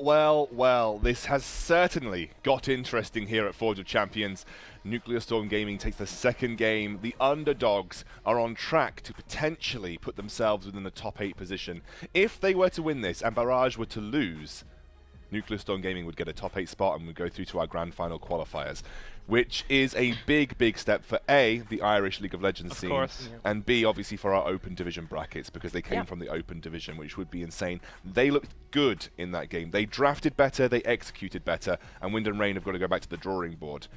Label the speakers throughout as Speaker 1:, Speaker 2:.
Speaker 1: Well. This has certainly got interesting here at Forge of Champions. Nuclear Storm Gaming takes the second game. The underdogs are on track to potentially put themselves within the top 8 position. If they were to win this and Barrage were to lose, Nuclear Storm Gaming would get a top 8 spot and would go through to our grand final qualifiers, which is a big step for A, the Irish League of Legends scene, and B, obviously for our open division brackets, because they came from the open division, which would be insane. They looked good in that game. They drafted better, they executed better, and Wind and Rain have got to go back to the drawing board.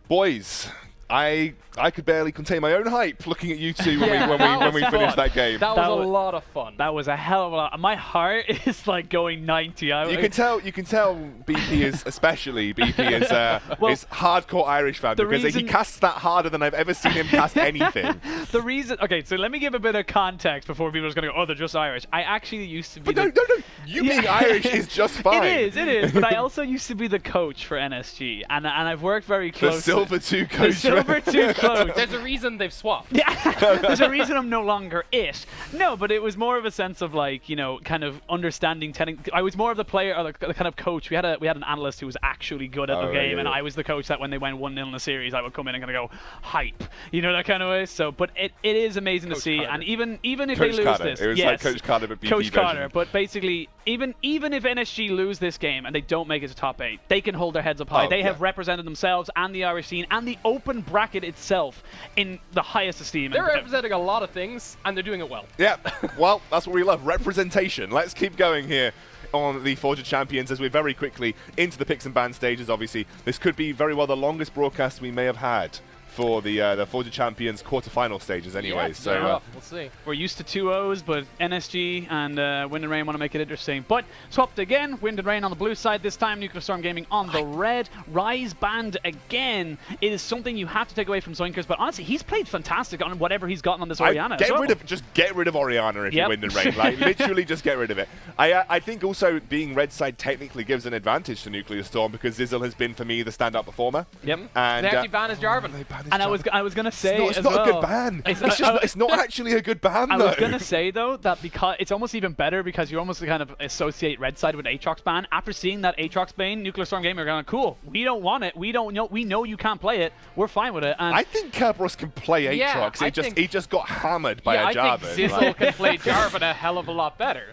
Speaker 1: Boys, I could barely contain my own hype looking at you two when we finished that game.
Speaker 2: That was a lot of fun.
Speaker 3: That was a hell of a lot. My heart is like going 90.
Speaker 1: You can tell BP is especially BP is is hardcore Irish fan because he casts that harder than I've ever seen him cast anything.
Speaker 3: The reason, okay, so let me give a bit of context before people are going to go, oh, they're just Irish. I actually used to be.
Speaker 1: But no. You being Irish is just fine.
Speaker 3: It is. But I also used to be the coach for NSG, and I've worked very closely.
Speaker 1: The Silver 2 coach.
Speaker 3: Silver 2 coach.
Speaker 2: There's a reason they've swapped.
Speaker 3: Yeah, there's a reason I'm no longer it. No, but it was more of a sense of like, you know, kind of understanding. I was more of the player or the kind of coach. We had an analyst who was actually good at the game, and I was the coach that when they went 1-0 in the series, I would come in and kind of go hype, you know, that kind of way. So, but it is amazing to see, and even if
Speaker 1: Coach
Speaker 3: they lose
Speaker 1: Carter.
Speaker 3: this,
Speaker 1: It was like Coach Carter, but BP
Speaker 3: Coach
Speaker 1: version.
Speaker 3: Carter. But basically, even if NSG lose this game and they don't make it to top 8, they can hold their heads up high. They have represented themselves and the Irish scene and the open bracket itself in the highest esteem.
Speaker 2: They're representing a lot of things, and they're doing it well.
Speaker 1: Yeah, well, that's what we love, representation. Let's keep going here on the Forge of Champions as we're very quickly into the picks and ban stages. Obviously, this could be very well the longest broadcast we may have had for the Forge of Champions quarterfinal stages anyway.
Speaker 2: Yeah,
Speaker 1: so
Speaker 2: we'll see.
Speaker 3: We're used to 2-0s, but NSG and Wind and Rain want to make it interesting. But swapped again, Wind and Rain on the blue side this time, Nuclear Storm Gaming on the red. Rise banned again. It is something you have to take away from Zoinkers, but honestly, he's played fantastic on whatever he's gotten on this Orianna.
Speaker 1: Just get rid of Orianna if you Wind and Rain. Like, literally just get rid of it. I think also being red side technically gives an advantage to Nuclear Storm because Zizzle has been, for me, the standout performer.
Speaker 3: Yep.
Speaker 1: And
Speaker 2: they actually banned his Jarvan.
Speaker 3: And I was gonna say
Speaker 1: it's not a good ban. It's not actually a good ban.
Speaker 3: I was gonna say though that because it's almost even better because you almost kind of associate red side with Aatrox ban. After seeing that Aatrox ban, Nuclear Storm Gaming are going, cool. We don't want it. We know you can't play it. We're fine with it. And
Speaker 1: I think Kerberos can play Aatrox. He just got hammered by a Jarvan.
Speaker 2: I think Zizzle can play Jarvan a hell of a lot better.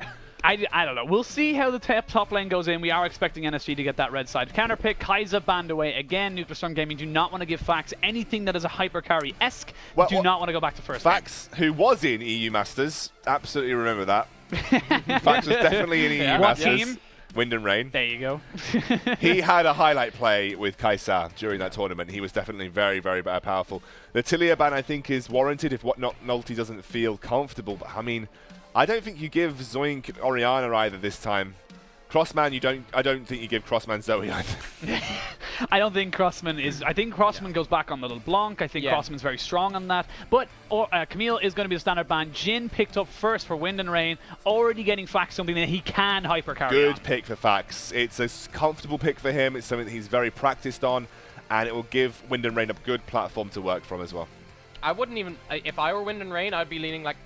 Speaker 3: I don't know. We'll see how the top lane goes in. We are expecting NSG to get that red side. Counter pick, Kaiser banned away again. Nuclear Storm Gaming do not want to give Fax anything that is a hyper carry-esque. Do not want to go back to first.
Speaker 1: Fax, who was in EU Masters, absolutely remember that. Fax was definitely in EU Masters.
Speaker 3: Team?
Speaker 1: Wind and Rain.
Speaker 3: There you go.
Speaker 1: He had a highlight play with Kai'Sa during that tournament. He was definitely very powerful. The Tilia ban, I think, is warranted if Nulty doesn't feel comfortable. But I mean, I don't think you give Zoink Orianna either this time. Crossman, I don't think you give Crossman Zoe either.
Speaker 3: I don't think Crossman is. I think Crossman goes back on Little Blanc. I think Crossman's very strong on that. But Camille is going to be the standard ban. Jin picked up first for Wind and Rain, already getting Fax something that he can hyper carry.
Speaker 1: Good pick for Fax. It's a comfortable pick for him. It's something that he's very practiced on, and it will give Wind and Rain a good platform to work from as well.
Speaker 2: I wouldn't even, if I were Wind and Rain, I'd be leaning like,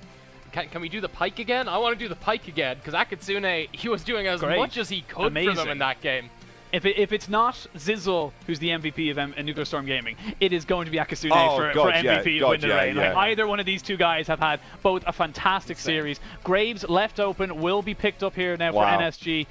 Speaker 2: can we do the Pike again? I want to do the Pike again, because Akatsune, he was doing as much as he could for them in that game.
Speaker 3: If it's not Zizzle, who's the MVP of Nuclear Storm Gaming, it is going to be Akatsune for MVP of Wind and Rain. Like, either one of these two guys have had both a fantastic series. Graves left open, will be picked up here now for NSG.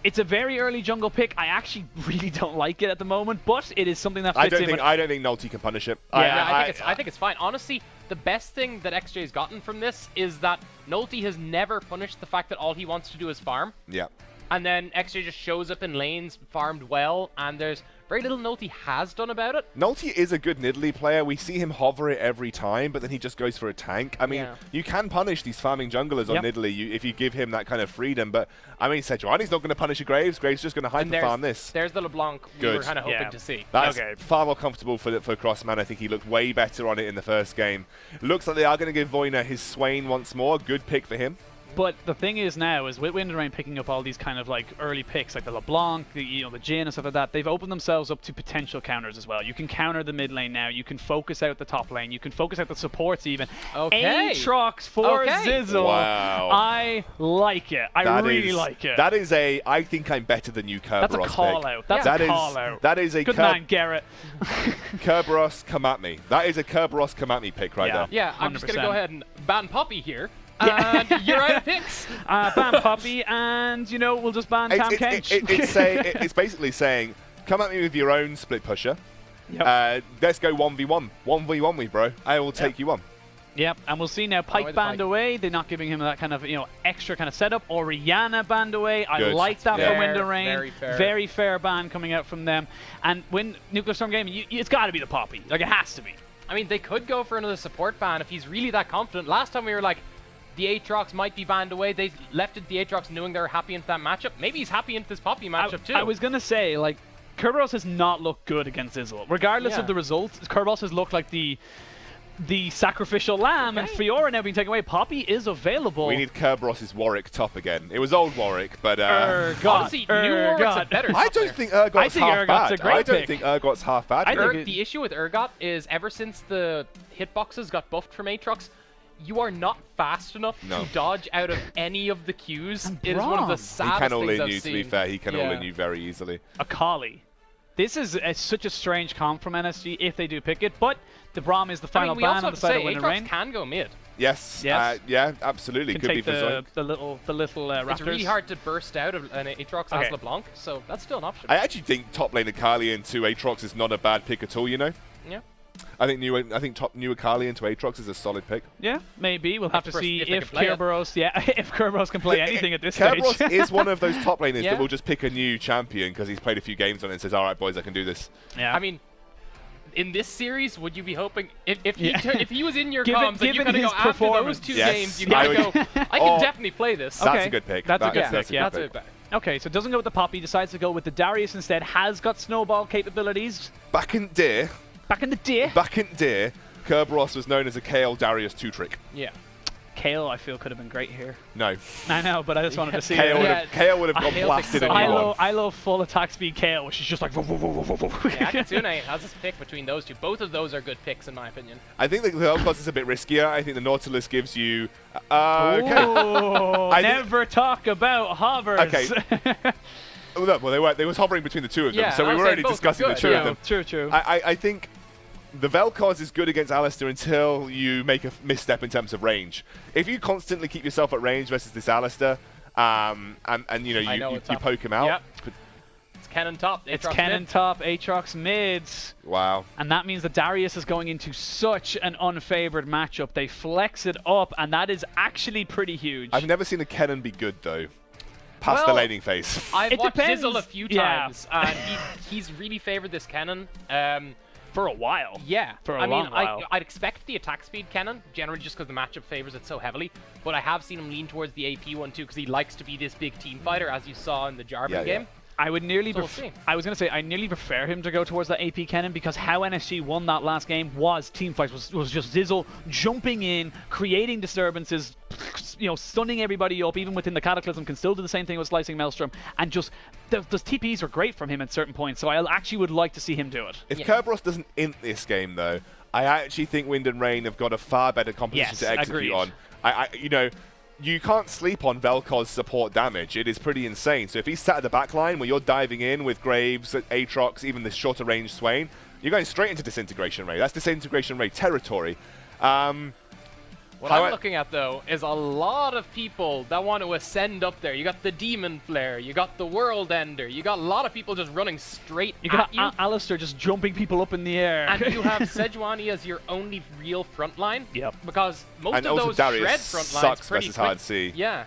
Speaker 3: It's a very early jungle pick. I actually really don't like it at the moment, but it is something that fits in.
Speaker 1: I don't think Nulty can punish it.
Speaker 2: Yeah, I think it's fine. Honestly, the best thing that XJ's gotten from this is that Nulty has never punished the fact that all he wants to do is farm.
Speaker 1: Yeah.
Speaker 2: And then XJ just shows up in lanes, farmed well, and there's very little Nulty has done about it.
Speaker 1: Nulty is a good Nidalee player. We see him hover it every time, but then he just goes for a tank. I mean, you can punish these farming junglers on Nidalee if you give him that kind of freedom, but I mean, Sejuani's not going to punish a Graves. Graves just going to hyper farm this.
Speaker 2: There's the LeBlanc we were kind of hoping to see.
Speaker 1: That's far more comfortable for Crossman. I think he looked way better on it in the first game. Looks like they are going to give Voyner his Swain once more. Good pick for him.
Speaker 3: But the thing is now, is with Wind and Rain picking up all these kind of like early picks, like the LeBlanc, the the Jhin and stuff like that, they've opened themselves up to potential counters as well. You can counter the mid lane now. You can focus out the top lane. You can focus out the supports even.
Speaker 2: Okay.
Speaker 3: Aatrox for Zizzle.
Speaker 1: Wow.
Speaker 3: I like it. I really like it.
Speaker 1: That is a, I think I'm better than you, Kerberos.
Speaker 3: That's a call out. That's a call out.
Speaker 1: That is a
Speaker 3: good man, Garrett.
Speaker 1: Kerberos, come at me. That is a Kerberos, come at me pick right there.
Speaker 2: Yeah, I'm just going to go ahead and ban Poppy here. And you're out of picks.
Speaker 3: Ban Poppy, and we'll just ban Tam Kench.
Speaker 1: It's basically saying, come at me with your own split pusher. Yep. Let's go 1v1. 1v1 me, bro. I will take you on.
Speaker 3: Yep, and we'll see now. Pyke banned away. They're not giving him that kind of extra kind of setup. Orianna banned away. I like that from Wind and Rain. Very fair ban coming out from them. And when Nuclear Storm Gaming, it's got to be the Poppy. Like, it has to be.
Speaker 2: I mean, they could go for another support ban if he's really that confident. Last time we were like, the Aatrox might be banned away. They left it the Aatrox knowing they were happy into that matchup. Maybe he's happy into this Poppy matchup too.
Speaker 3: I was going to say, like, Kerberos has not looked good against Zizzle. Regardless of the results, Kerberos has looked like the sacrificial lamb, and Fiora now being taken away. Poppy is available.
Speaker 1: We need Kerberos' Warwick top again. It was old Warwick, but
Speaker 2: honestly, new Warwick's a better top
Speaker 1: I don't think Urgot's half bad.
Speaker 3: I don't think
Speaker 1: Urgot's half bad.
Speaker 2: The issue with Urgot is ever since the hitboxes got buffed from Aatrox, you are not fast enough to dodge out of any of the queues. It is one of the saddest things I've seen.
Speaker 1: He can all in you, to be fair. He can all in you very easily.
Speaker 3: Akali. This is such a strange comp from NSG if they do pick it, but the Braum is the final ban on the side of Wind and Rain.
Speaker 2: Aatrox can go mid.
Speaker 1: Yes. Yeah, absolutely.
Speaker 3: Can
Speaker 1: Could
Speaker 3: take
Speaker 1: be for
Speaker 3: the little Raptors.
Speaker 2: It's really hard to burst out of an Aatrox as LeBlanc, so that's still an option.
Speaker 1: I actually think top lane Akali into Aatrox is not a bad pick at all,
Speaker 2: Yeah.
Speaker 1: I think new Akali into Aatrox is a solid pick.
Speaker 3: Yeah, maybe. We'll have to see if Kerberos, if Kerberos can play anything at this
Speaker 1: Kerberos
Speaker 3: stage.
Speaker 1: is one of those top laners that will just pick a new champion because he's played a few games on it and says, all right, boys, I can do this.
Speaker 3: Yeah.
Speaker 2: I mean, in this series, would you be hoping, if he was in your comms and you're going to go after those two games, you got to go, I can definitely play this.
Speaker 1: That's a good pick.
Speaker 3: That's a good pick.
Speaker 2: That's a good pick.
Speaker 3: Okay, so doesn't go with the Poppy, decides to go with the Darius instead, has got snowball capabilities.
Speaker 1: Back in the day, Kerberos was known as a Kale Darius 2-trick.
Speaker 2: Yeah.
Speaker 3: Kale, I feel, could have been great here.
Speaker 1: No.
Speaker 3: I know, but I just wanted to see
Speaker 1: Kale would have got blasted in
Speaker 3: I love full attack speed Kale, which is just like...
Speaker 2: Kitsune has this pick between those two. Both of those are good picks, in my opinion.
Speaker 1: I think the Vel'Koz is a bit riskier. I think the Nautilus gives you...
Speaker 3: never talk about hovers.
Speaker 1: Okay. Well, they was hovering between the two of them, so we were already discussing the two of them.
Speaker 3: True.
Speaker 1: I think the Vel'Koz is good against Alistar until you make a misstep in terms of range. If you constantly keep yourself at range versus this Alistar, and you poke him out.
Speaker 2: Yep. It's Kennen top.
Speaker 3: It's Kennen top, Aatrox mids.
Speaker 1: Wow.
Speaker 3: And that means that Darius is going into such an unfavored matchup. They flex it up, and that is actually pretty huge.
Speaker 1: I've never seen a Kennen be good, though. Past the laning phase.
Speaker 2: I've watched Zizzle a few times, and he's really favored this Kennen.
Speaker 3: For a while.
Speaker 2: Yeah.
Speaker 3: For a long while.
Speaker 2: I'd expect the attack speed Kennen, generally just because the matchup favors it so heavily, but I have seen him lean towards the AP one too, because he likes to be this big team fighter, as you saw in the Jarvan game.
Speaker 3: I would nearly I was going to say, I nearly prefer him to go towards that AP Kennen, because how NSG won that last game was team fights, was just Zizzle jumping in, creating disturbances, stunning everybody up, even within the Cataclysm, can still do the same thing with Slicing Maelstrom, and just, those TPs are great from him at certain points, so I actually would like to see him do it.
Speaker 1: If Kerberos doesn't int this game, though, I actually think Wind and Rain have got a far better composition to execute on. You can't sleep on Vel'Koz's support damage. It is pretty insane. So if he's sat at the back line where you're diving in with Graves, Aatrox, even this shorter range Swain, you're going straight into Disintegration Ray. That's Disintegration Ray territory.
Speaker 2: What I'm looking at, though, is a lot of people that want to ascend up there. You got the Demon Flare, you got the World Ender, you got a lot of people just running straight at you.
Speaker 3: Alistar just jumping people up in the air.
Speaker 2: And you have Sejuani as your only real front line.
Speaker 3: Yep.
Speaker 2: Because most of those
Speaker 1: Darius
Speaker 2: shred front lines
Speaker 1: sucks
Speaker 2: pretty
Speaker 1: versus
Speaker 2: quick.
Speaker 1: hard C.
Speaker 2: Yeah.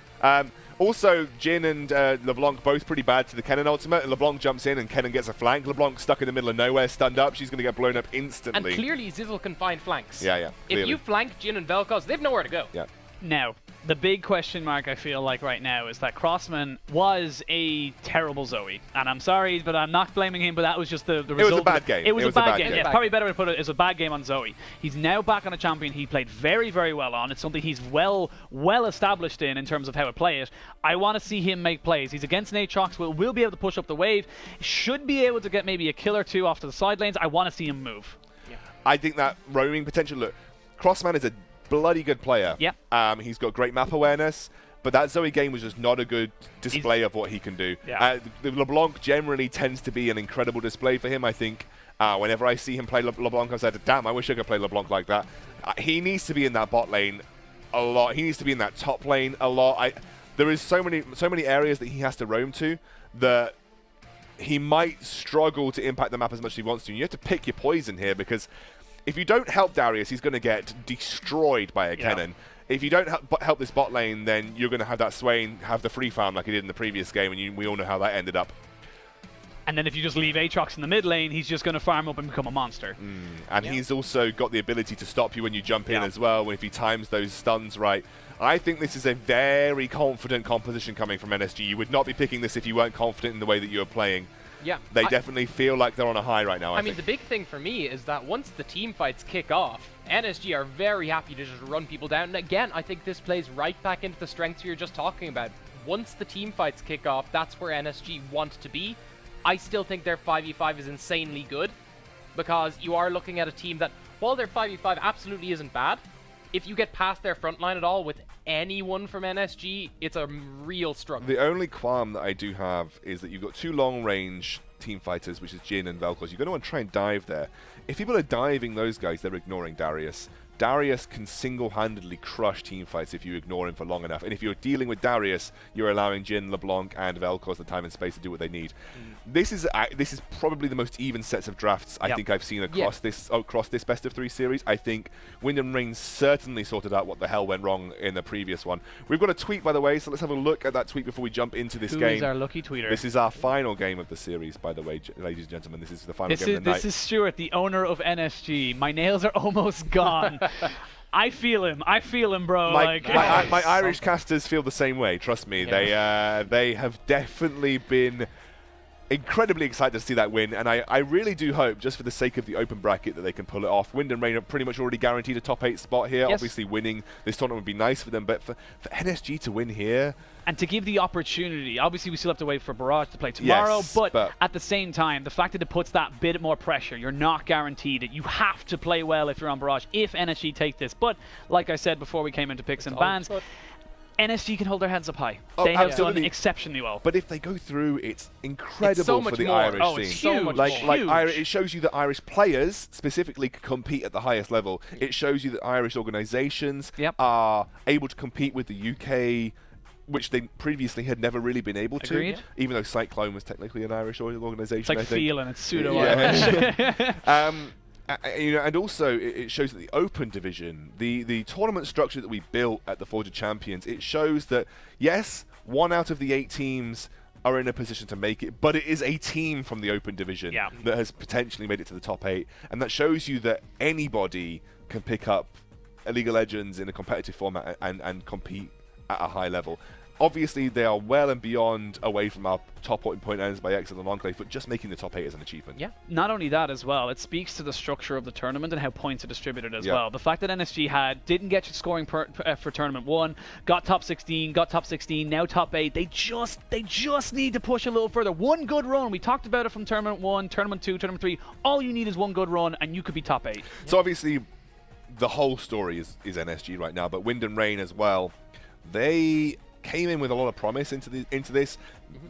Speaker 1: Also, Jhin and LeBlanc both pretty bad to the Kennen ultimate. LeBlanc jumps in and Kennen gets a flank. LeBlanc stuck in the middle of nowhere, stunned up. She's going to get blown up instantly.
Speaker 2: And clearly Zizzle can find flanks.
Speaker 1: Yeah,
Speaker 2: If you flank Jhin and Vel'Koz, they have nowhere to go.
Speaker 1: Yeah.
Speaker 3: Now, The big question mark I feel like right now is that Crossman was a terrible Zoe. And I'm sorry, but I'm not blaming him, but that was just the result.
Speaker 1: It was a bad game.
Speaker 3: It was a bad game. Yeah, it's probably better to put it as a bad game on Zoe. He's now back on a champion he played very, very well on. It's something he's well established in terms of how to play it. I want to see him make plays. He's against Aatrox, will be able to push up the wave. Should be able to get maybe a kill or two off to the side lanes. I want to see him move.
Speaker 1: Yeah. I think that roaming potential, look, Crossman is a bloody good player.
Speaker 3: Yeah.
Speaker 1: He's got great map awareness, but that Zoe game was just not a good display of what he can do.
Speaker 3: Yeah.
Speaker 1: The LeBlanc generally tends to be an incredible display for him. I think whenever I see him play LeBlanc, I said, damn, I wish I could play LeBlanc like that. He needs to be in that bot lane a lot. He needs to be in that top lane a lot. There is so many areas that he has to roam to that he might struggle to impact the map as much as he wants to. And you have to pick your poison here, because if you don't help Darius, he's going to get destroyed by a cannon. If you don't help this bot lane, then you're going to have that Swain have the free farm like he did in the previous game, and we all know how that ended up.
Speaker 3: And then if you just leave Aatrox in the mid lane, he's just going to farm up and become a monster.
Speaker 1: And he's also got the ability to stop you when you jump in as well, if he times those stuns right. I think this is a very confident composition coming from NSG. You would not be picking this if you weren't confident in the way that you're playing.
Speaker 2: Yeah,
Speaker 1: they definitely feel like they're on a high right now.
Speaker 2: I mean, the big thing for me is that once the team fights kick off, NSG are very happy to just run people down. And again, I think this plays right back into the strengths you were just talking about. Once the team fights kick off, that's where NSG want to be. I still think their 5v5 is insanely good, because you are looking at a team that, while their 5v5 absolutely isn't bad, if you get past their front line at all with anyone from NSG, it's a real struggle.
Speaker 1: The only qualm that I do have is that you've got two long-range team fighters, which is Jhin and Vel'Koz. You're going to want to try and dive there. If people are diving those guys, they're ignoring Darius. Darius can single-handedly crush team fights if you ignore him for long enough. And if you're dealing with Darius, you're allowing Jhin, LeBlanc, and Vel'Koz the time and space to do what they need. This is probably the most even sets of drafts I think I've seen across this best of 3 series. I think Wind and Rain certainly sorted out what the hell went wrong in the previous one. We've got a tweet, by the way, so let's have a look at that tweet before we jump into this game.
Speaker 3: Who is our lucky tweeter?
Speaker 1: This is our final game of the series, by the way, ladies and gentlemen. This is the final game of the night.
Speaker 3: This is Stuart, the owner of NSG. My nails are almost gone. I feel him, bro.
Speaker 1: My Irish casters feel the same way. Trust me, they have definitely been incredibly excited to see that win, and I really do hope, just for the sake of the open bracket, that they can pull it off. Wind and Rain are pretty much already guaranteed a top 8 spot here.
Speaker 3: Yes.
Speaker 1: Obviously, winning this tournament would be nice for them, but for NSG to win here,
Speaker 3: and to give the opportunity, obviously we still have to wait for Barrage to play tomorrow, but at the same time, the fact that it puts that bit more pressure, you're not guaranteed it. You have to play well if you're on Barrage, if NSG take this. But like I said before we came into picks and bans, NSG can hold their heads up high. They have done exceptionally well.
Speaker 1: But if they go through, it's incredible for the Irish scene.
Speaker 3: It's so much
Speaker 1: more. It shows you that Irish players specifically can compete at the highest level. It shows you that Irish organisations are able to compete with the UK, which they previously had never really been able to.
Speaker 3: Agreed.
Speaker 1: Even though Cyclone was technically an Irish organisation.
Speaker 3: It's like feeling, it's pseudo-Irish.
Speaker 1: And also it shows that the open division, the tournament structure that we built at the Forge of Champions, it shows that, yes, 1 out of the 8 teams are in a position to make it, but it is a team from the open division that has potentially made it to the top 8, and that shows you that anybody can pick up a League of Legends in a competitive format and compete at a high level. Obviously, they are well and beyond away from our top point earners by X and the Enclave, but just making the top 8 is an achievement.
Speaker 3: Yeah. Not only that as well, it speaks to the structure of the tournament and how points are distributed as well. The fact that NSG didn't get scoring for tournament 1, got top 16, now top 8. They just need to push a little further. One good run. We talked about it from tournament 1, tournament 2, tournament 3. All you need is one good run, and you could be top 8.
Speaker 1: So obviously, the whole story is NSG right now, but Wind and Rain as well. They came in with a lot of promise into this.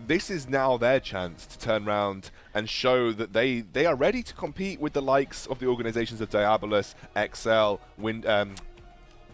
Speaker 1: This is now their chance to turn around and show that they are ready to compete with the likes of the organizations of Diabolus, XL,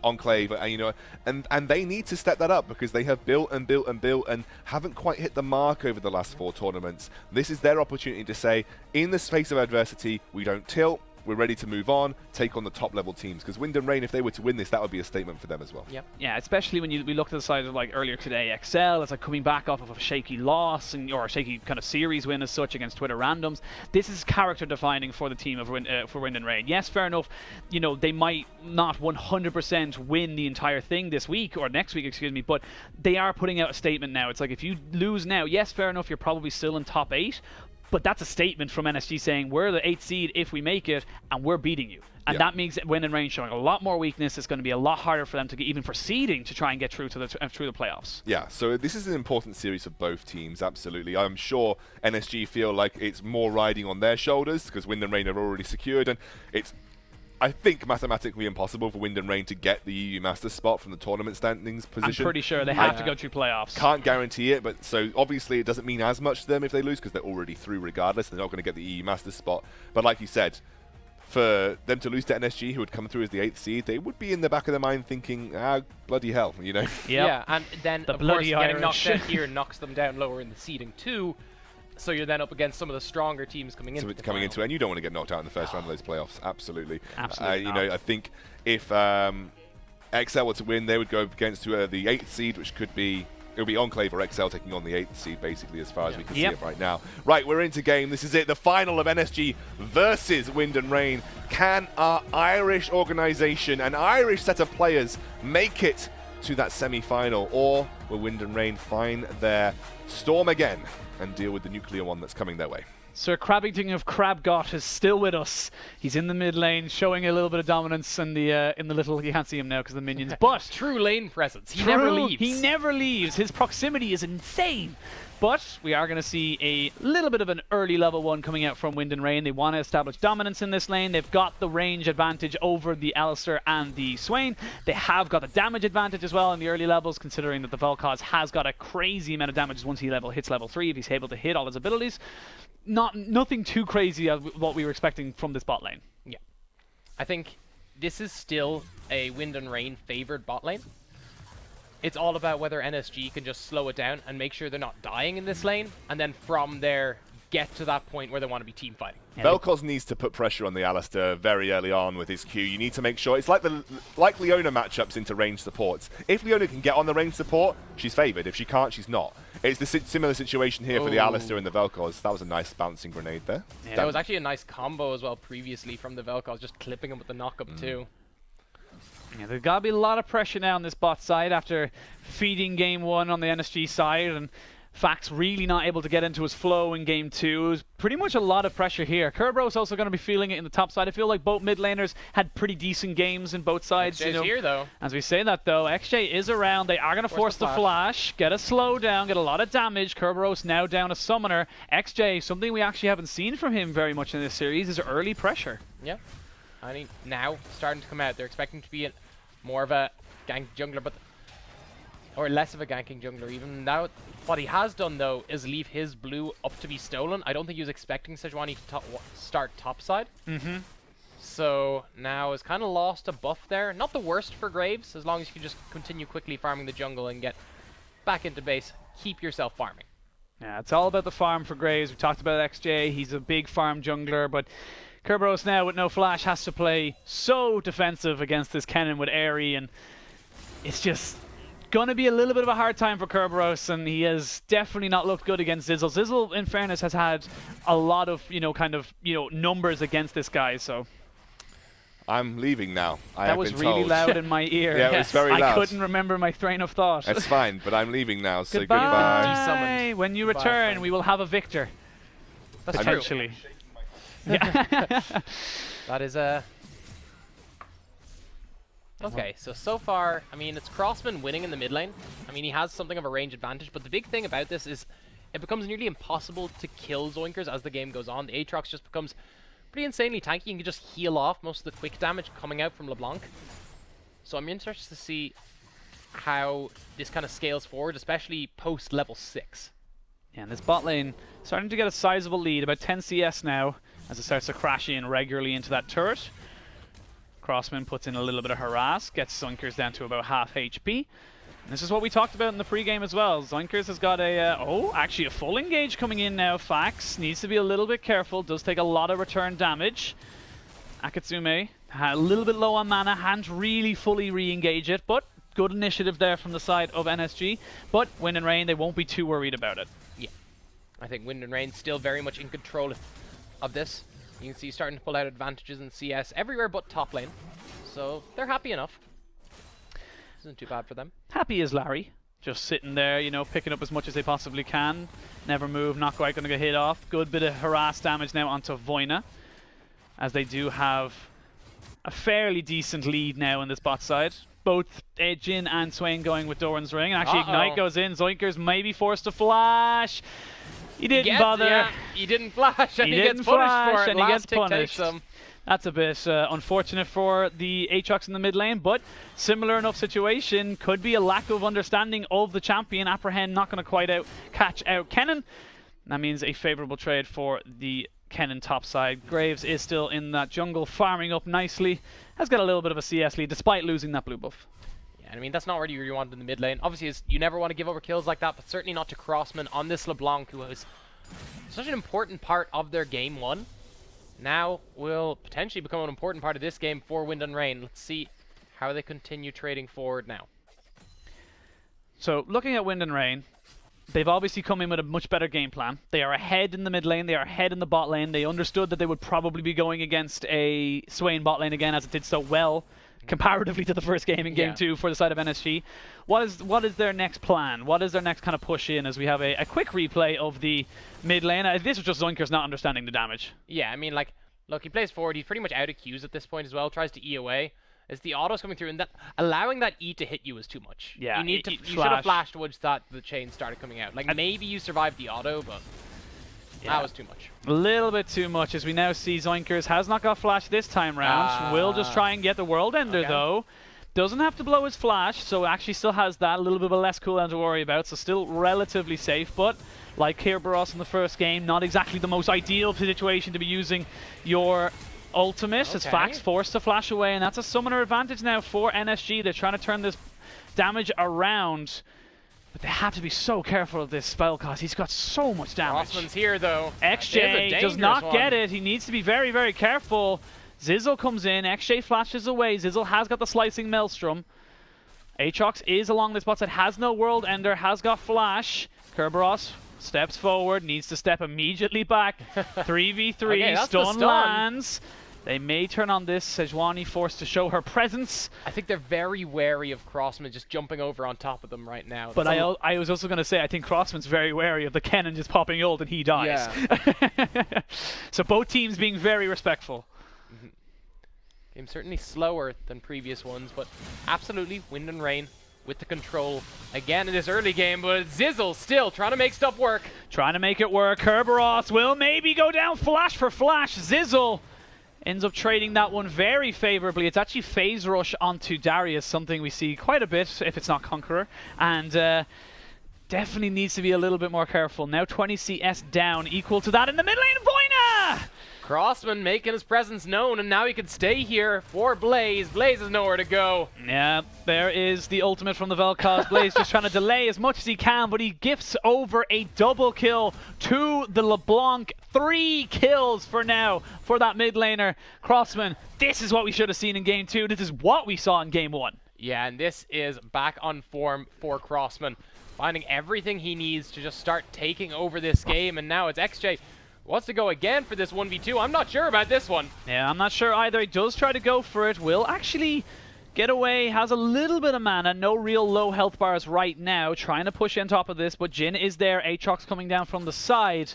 Speaker 1: Enclave, and they need to step that up, because they have built and haven't quite hit the mark over the last 4 tournaments. This is their opportunity to say, in the face of adversity, we don't tilt, we're ready to move on, take on the top level teams. Because Wind and Rain, if they were to win this, that would be a statement for them as well.
Speaker 2: Yep.
Speaker 3: Yeah, especially when we look at the side of like earlier today, XL, it's like coming back off of a shaky loss or a shaky kind of series win as such against Twitter Randoms. This is character defining for the team of for Wind and Rain. Yes, fair enough, you know, they might not 100% win the entire thing this week or next week, excuse me, but they are putting out a statement now. It's like if you lose now, yes, fair enough, you're probably still in top 8. But that's a statement from NSG saying we're the 8th seed if we make it, and we're beating you. And that makes Wind and Rain showing a lot more weakness. It's going to be a lot harder for them to get, even for seeding, to try and get through to the playoffs.
Speaker 1: Yeah, so this is an important series for both teams, absolutely. I'm sure NSG feel like it's more riding on their shoulders because Wind and Rain are already secured, and it's, I think, mathematically impossible for Wind and Rain to get the EU Masters spot from the tournament standings position.
Speaker 3: I'm pretty sure they have to go through playoffs.
Speaker 1: Can't guarantee it, but so obviously it doesn't mean as much to them if they lose because they're already through regardless. They're not going to get the EU Masters spot. But like you said, for them to lose to NSG, who would come through as the 8th seed, they would be in the back of their mind thinking, bloody hell, you know?
Speaker 3: Yep.
Speaker 2: Yeah, and then,
Speaker 3: the
Speaker 2: of course,
Speaker 3: Irish.
Speaker 2: getting knocked out here knocks them down lower in the seeding too. So you're then up against some of the stronger teams coming into it,
Speaker 1: and you don't want to get knocked out in the first round of those playoffs. Absolutely.
Speaker 3: Absolutely.
Speaker 1: You know, I think if XL were to win, they would go against the 8th seed, which could be, it would be Enclave or XL taking on the 8th seed, basically, as far as we can see it right now. Right, we're into game. This is it, the final of NSG versus Wind and Rain. Can our Irish organisation, an Irish set of players, make it to that semi-final, or will Wind and Rain find their storm again and deal with the nuclear one that's coming their way?
Speaker 3: Sir Crabbington of Crabgot is still with us. He's in the mid lane, showing a little bit of dominance in the little. You can't see him now because of the minions. But
Speaker 2: true lane presence. He never leaves.
Speaker 3: He never leaves. His proximity is insane. But we are going to see a little bit of an early level 1 coming out from Wind and Rain. They want to establish dominance in this lane. They've got the range advantage over the Alistair and the Swain. They have got the damage advantage as well in the early levels, considering that the Vel'Koz has got a crazy amount of damage once he hits level 3, if he's able to hit all his abilities. Nothing too crazy as what we were expecting from this bot lane.
Speaker 2: Yeah. I think this is still a Wind and Rain favored bot lane. It's all about whether NSG can just slow it down and make sure they're not dying in this lane, and then from there get to that point where they want to be team fighting.
Speaker 1: Vel'Koz needs to put pressure on the Alistair very early on with his Q. You need to make sure, it's like Leona matchups into range supports. If Leona can get on the range support, she's favoured. If she can't, she's not. It's the similar situation here for the Alistair and the Vel'Koz. That was a nice bouncing grenade there.
Speaker 2: Yeah. That was actually a nice combo as well previously from the Vel'Koz, just clipping him with the knock-up too.
Speaker 3: Yeah, there's got to be a lot of pressure now on this bot side after feeding game 1 on the NSG side, and Fax really not able to get into his flow in game 2. It was pretty much a lot of pressure here. Kerberos also going to be feeling it in the top side. I feel like both mid laners had pretty decent games in both sides.
Speaker 2: XJ's here though.
Speaker 3: As we say that though, XJ is around. They are going to force the flash, get a slowdown, get a lot of damage. Kerberos now down a summoner. XJ, something we actually haven't seen from him very much in this series, is early pressure.
Speaker 2: Yeah. I mean, now starting to come out. They're expecting to be more of a gank jungler, or less of a ganking jungler even. Now, what he has done though is leave his blue up to be stolen. I don't think he was expecting Sejuani to start topside. So now has kind of lost a buff there. Not the worst for Graves, as long as you can just continue quickly farming the jungle and get back into base. Keep yourself farming.
Speaker 3: Yeah, it's all about the farm for Graves. We talked about XJ. He's a big farm jungler, but Kerberos now with no flash has to play so defensive against this Kennen with Aerie, and it's just gonna be a little bit of a hard time for Kerberos, and he has definitely not looked good against Zizzle. Zizzle, in fairness, has had a lot of, numbers against this guy, so.
Speaker 1: I'm leaving now.
Speaker 3: That was really loud in my ear.
Speaker 1: Yeah, it was very loud.
Speaker 3: I couldn't remember my train of thought.
Speaker 1: That's fine, but I'm leaving now, so
Speaker 3: goodbye. When you return, we will have a victor.
Speaker 2: That's
Speaker 3: potentially.
Speaker 2: True.
Speaker 3: Yeah.
Speaker 2: That is a... Okay, so far, I mean, it's Crossman winning in the mid lane. I mean, he has something of a range advantage, but the big thing about this is it becomes nearly impossible to kill Zoinkers as the game goes on. The Aatrox just becomes pretty insanely tanky. You can just heal off most of the quick damage coming out from LeBlanc. So I'm interested to see how this kind of scales forward, especially post level 6.
Speaker 3: Yeah, and this bot lane starting to get a sizable lead, about 10 CS now, as it starts to crash in regularly into that turret. Crossman puts in a little bit of harass, gets Zoinkers down to about half HP. And this is what we talked about in the pregame as well. Zoinkers has got actually a full engage coming in now. Fax needs to be a little bit careful, does take a lot of return damage. Akatsume had a little bit low on mana, hadn't really fully re-engaged it, but good initiative there from the side of NSG. But Wind and Rain, they won't be too worried about it.
Speaker 2: Yeah, I think Wind and Rain still very much in control of this. You can see starting to pull out advantages in CS everywhere but top lane. So they're happy enough. Isn't too bad for them.
Speaker 3: Happy is Larry. Just sitting there, you know, picking up as much as they possibly can. Never move, not quite going to get hit off. Good bit of harass damage now onto Voina, as they do have a fairly decent lead now in this bot side. Both Jin and Swain going with Doran's Ring. And actually, Ignite goes in. Zoinkers may be forced to flash. He didn't bother.
Speaker 2: Yeah, he didn't flash, and he gets punished for it.
Speaker 3: And he gets punished. That's a bit unfortunate for the Aatrox in the mid lane, but similar enough situation. Could be a lack of understanding of the champion. Apprehend not going to quite catch out Kennen. That means a favorable trade for the Kennen top side. Graves is still in that jungle, farming up nicely. Has got a little bit of a CS lead, despite losing that blue buff.
Speaker 2: Yeah, I mean, that's not really what you want in the mid lane. Obviously, you never want to give over kills like that, but certainly not to Crossman on this LeBlanc, who is such an important part of their game one. Now will potentially become an important part of this game for Wind and Rain. Let's see how they continue trading forward now.
Speaker 3: So, looking at Wind and Rain, they've obviously come in with a much better game plan. They are ahead in the mid lane, they are ahead in the bot lane. They understood that they would probably be going against a Swain bot lane again, as it did so well comparatively to the first game in Game 2 for the side of NSG. What is their next plan? What is their next kind of push in, as we have a quick replay of the mid lane? This was just Zoinkers not understanding the damage.
Speaker 2: Yeah, I mean, like, look, he plays forward. He's pretty much out of Qs at this point as well. Tries to E away. As the auto's coming through, and that allowing that E to hit you is too much.
Speaker 3: Yeah,
Speaker 2: you should have flashed once that the chain started coming out. Like, maybe you survived the auto, but that was too much.
Speaker 3: A little bit too much, as we now see Zoinkers has not got flash this time round. Will just try and get the World Ender, though. Doesn't have to blow his flash, so actually still has that. A little bit of a less cooldown to worry about, so still relatively safe. But like Kerberos in the first game, not exactly the most ideal situation to be using your ultimate, as Fax forced to flash away, and that's a summoner advantage now for NSG. They're trying to turn this damage around, but they have to be so careful of this spell, because he's got so much damage.
Speaker 2: Crossman's here, though.
Speaker 3: XJ does not get it. He needs to be very, very careful. Zizzle comes in. XJ flashes away. Zizzle has got the slicing Maelstrom. Aatrox is along this bot side, has no World Ender, has got flash. Kerberos steps forward, needs to step immediately back. 3v3, stun lands. They may turn on this. Sejuani forced to show her presence.
Speaker 2: I think they're very wary of Crossman just jumping over on top of them right now.
Speaker 3: But I was also going to say, I think Crossman's very wary of the Kennen just popping ult and he dies. Yeah. So both teams being very respectful.
Speaker 2: Game certainly slower than previous ones, but absolutely Wind and Rain with the control again in this early game. But Zizzle still trying to make stuff work.
Speaker 3: Trying to make it work. Kerberos will maybe go down flash for flash. Zizzle ends up trading that one very favorably. It's actually phase rush onto Darius, something we see quite a bit if it's not Conqueror. And definitely needs to be a little bit more careful. Now 20 CS down, equal to that in the mid lane. Voina!
Speaker 2: Crossman making his presence known, and now he can stay here for Blaze. Blaze has nowhere to go.
Speaker 3: Yeah, there is the ultimate from the Vel'Koz. Blaze just trying to delay as much as he can, but he gifts over a double kill to the LeBlanc. 3 kills for now for that mid laner. Crossman, this is what we should have seen in Game 2. This is what we saw in Game 1.
Speaker 2: Yeah, and this is back on form for Crossman. Finding everything he needs to just start taking over this game, and now it's XJ. Wants to go again for this 1v2. I'm not sure about this one.
Speaker 3: Yeah, I'm not sure either. He does try to go for it. Will actually get away. Has a little bit of mana. No real low health bars right now. Trying to push on top of this, but Jin is there. Aatrox coming down from the side.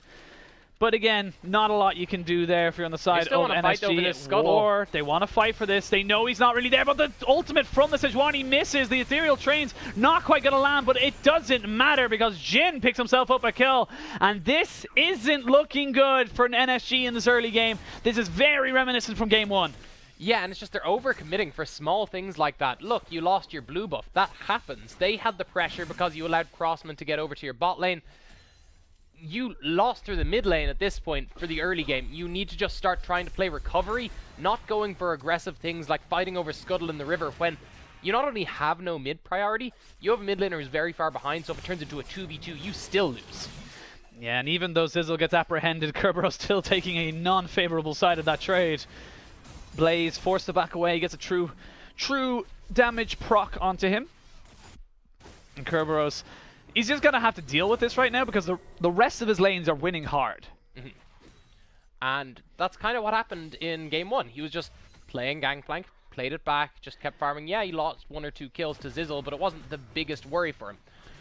Speaker 3: But again, not a lot you can do there if you're on the side of NSG. War. They want to fight for this. They know he's not really there, but the ultimate from the Sejuani misses. The ethereal train's not quite going to land, but it doesn't matter because Jin picks himself up a kill. And this isn't looking good for an NSG in this early game. This is very reminiscent from Game 1.
Speaker 2: Yeah, and it's just they're overcommitting for small things like that. Look, you lost your blue buff. That happens. They had the pressure because you allowed Crossman to get over to your bot lane. You lost through the mid lane at this point for the early game. You need to just start trying to play recovery, not going for aggressive things like fighting over Scuttle in the river when you not only have no mid priority, you have a mid laner who's very far behind, so if it turns into a 2v2, you still lose.
Speaker 3: Yeah, and even though Zizzle gets apprehended, Kerberos still taking a non-favorable side of that trade. Blaze forced to back away, gets a true damage proc onto him. And Kerberos, he's just going to have to deal with this right now because the rest of his lanes are winning hard.
Speaker 2: Mm-hmm. And that's kind of what happened in game 1. He was just playing Gangplank, played it back, just kept farming. Yeah, he lost 1 or 2 kills to Zizzle, but it wasn't the biggest worry for him.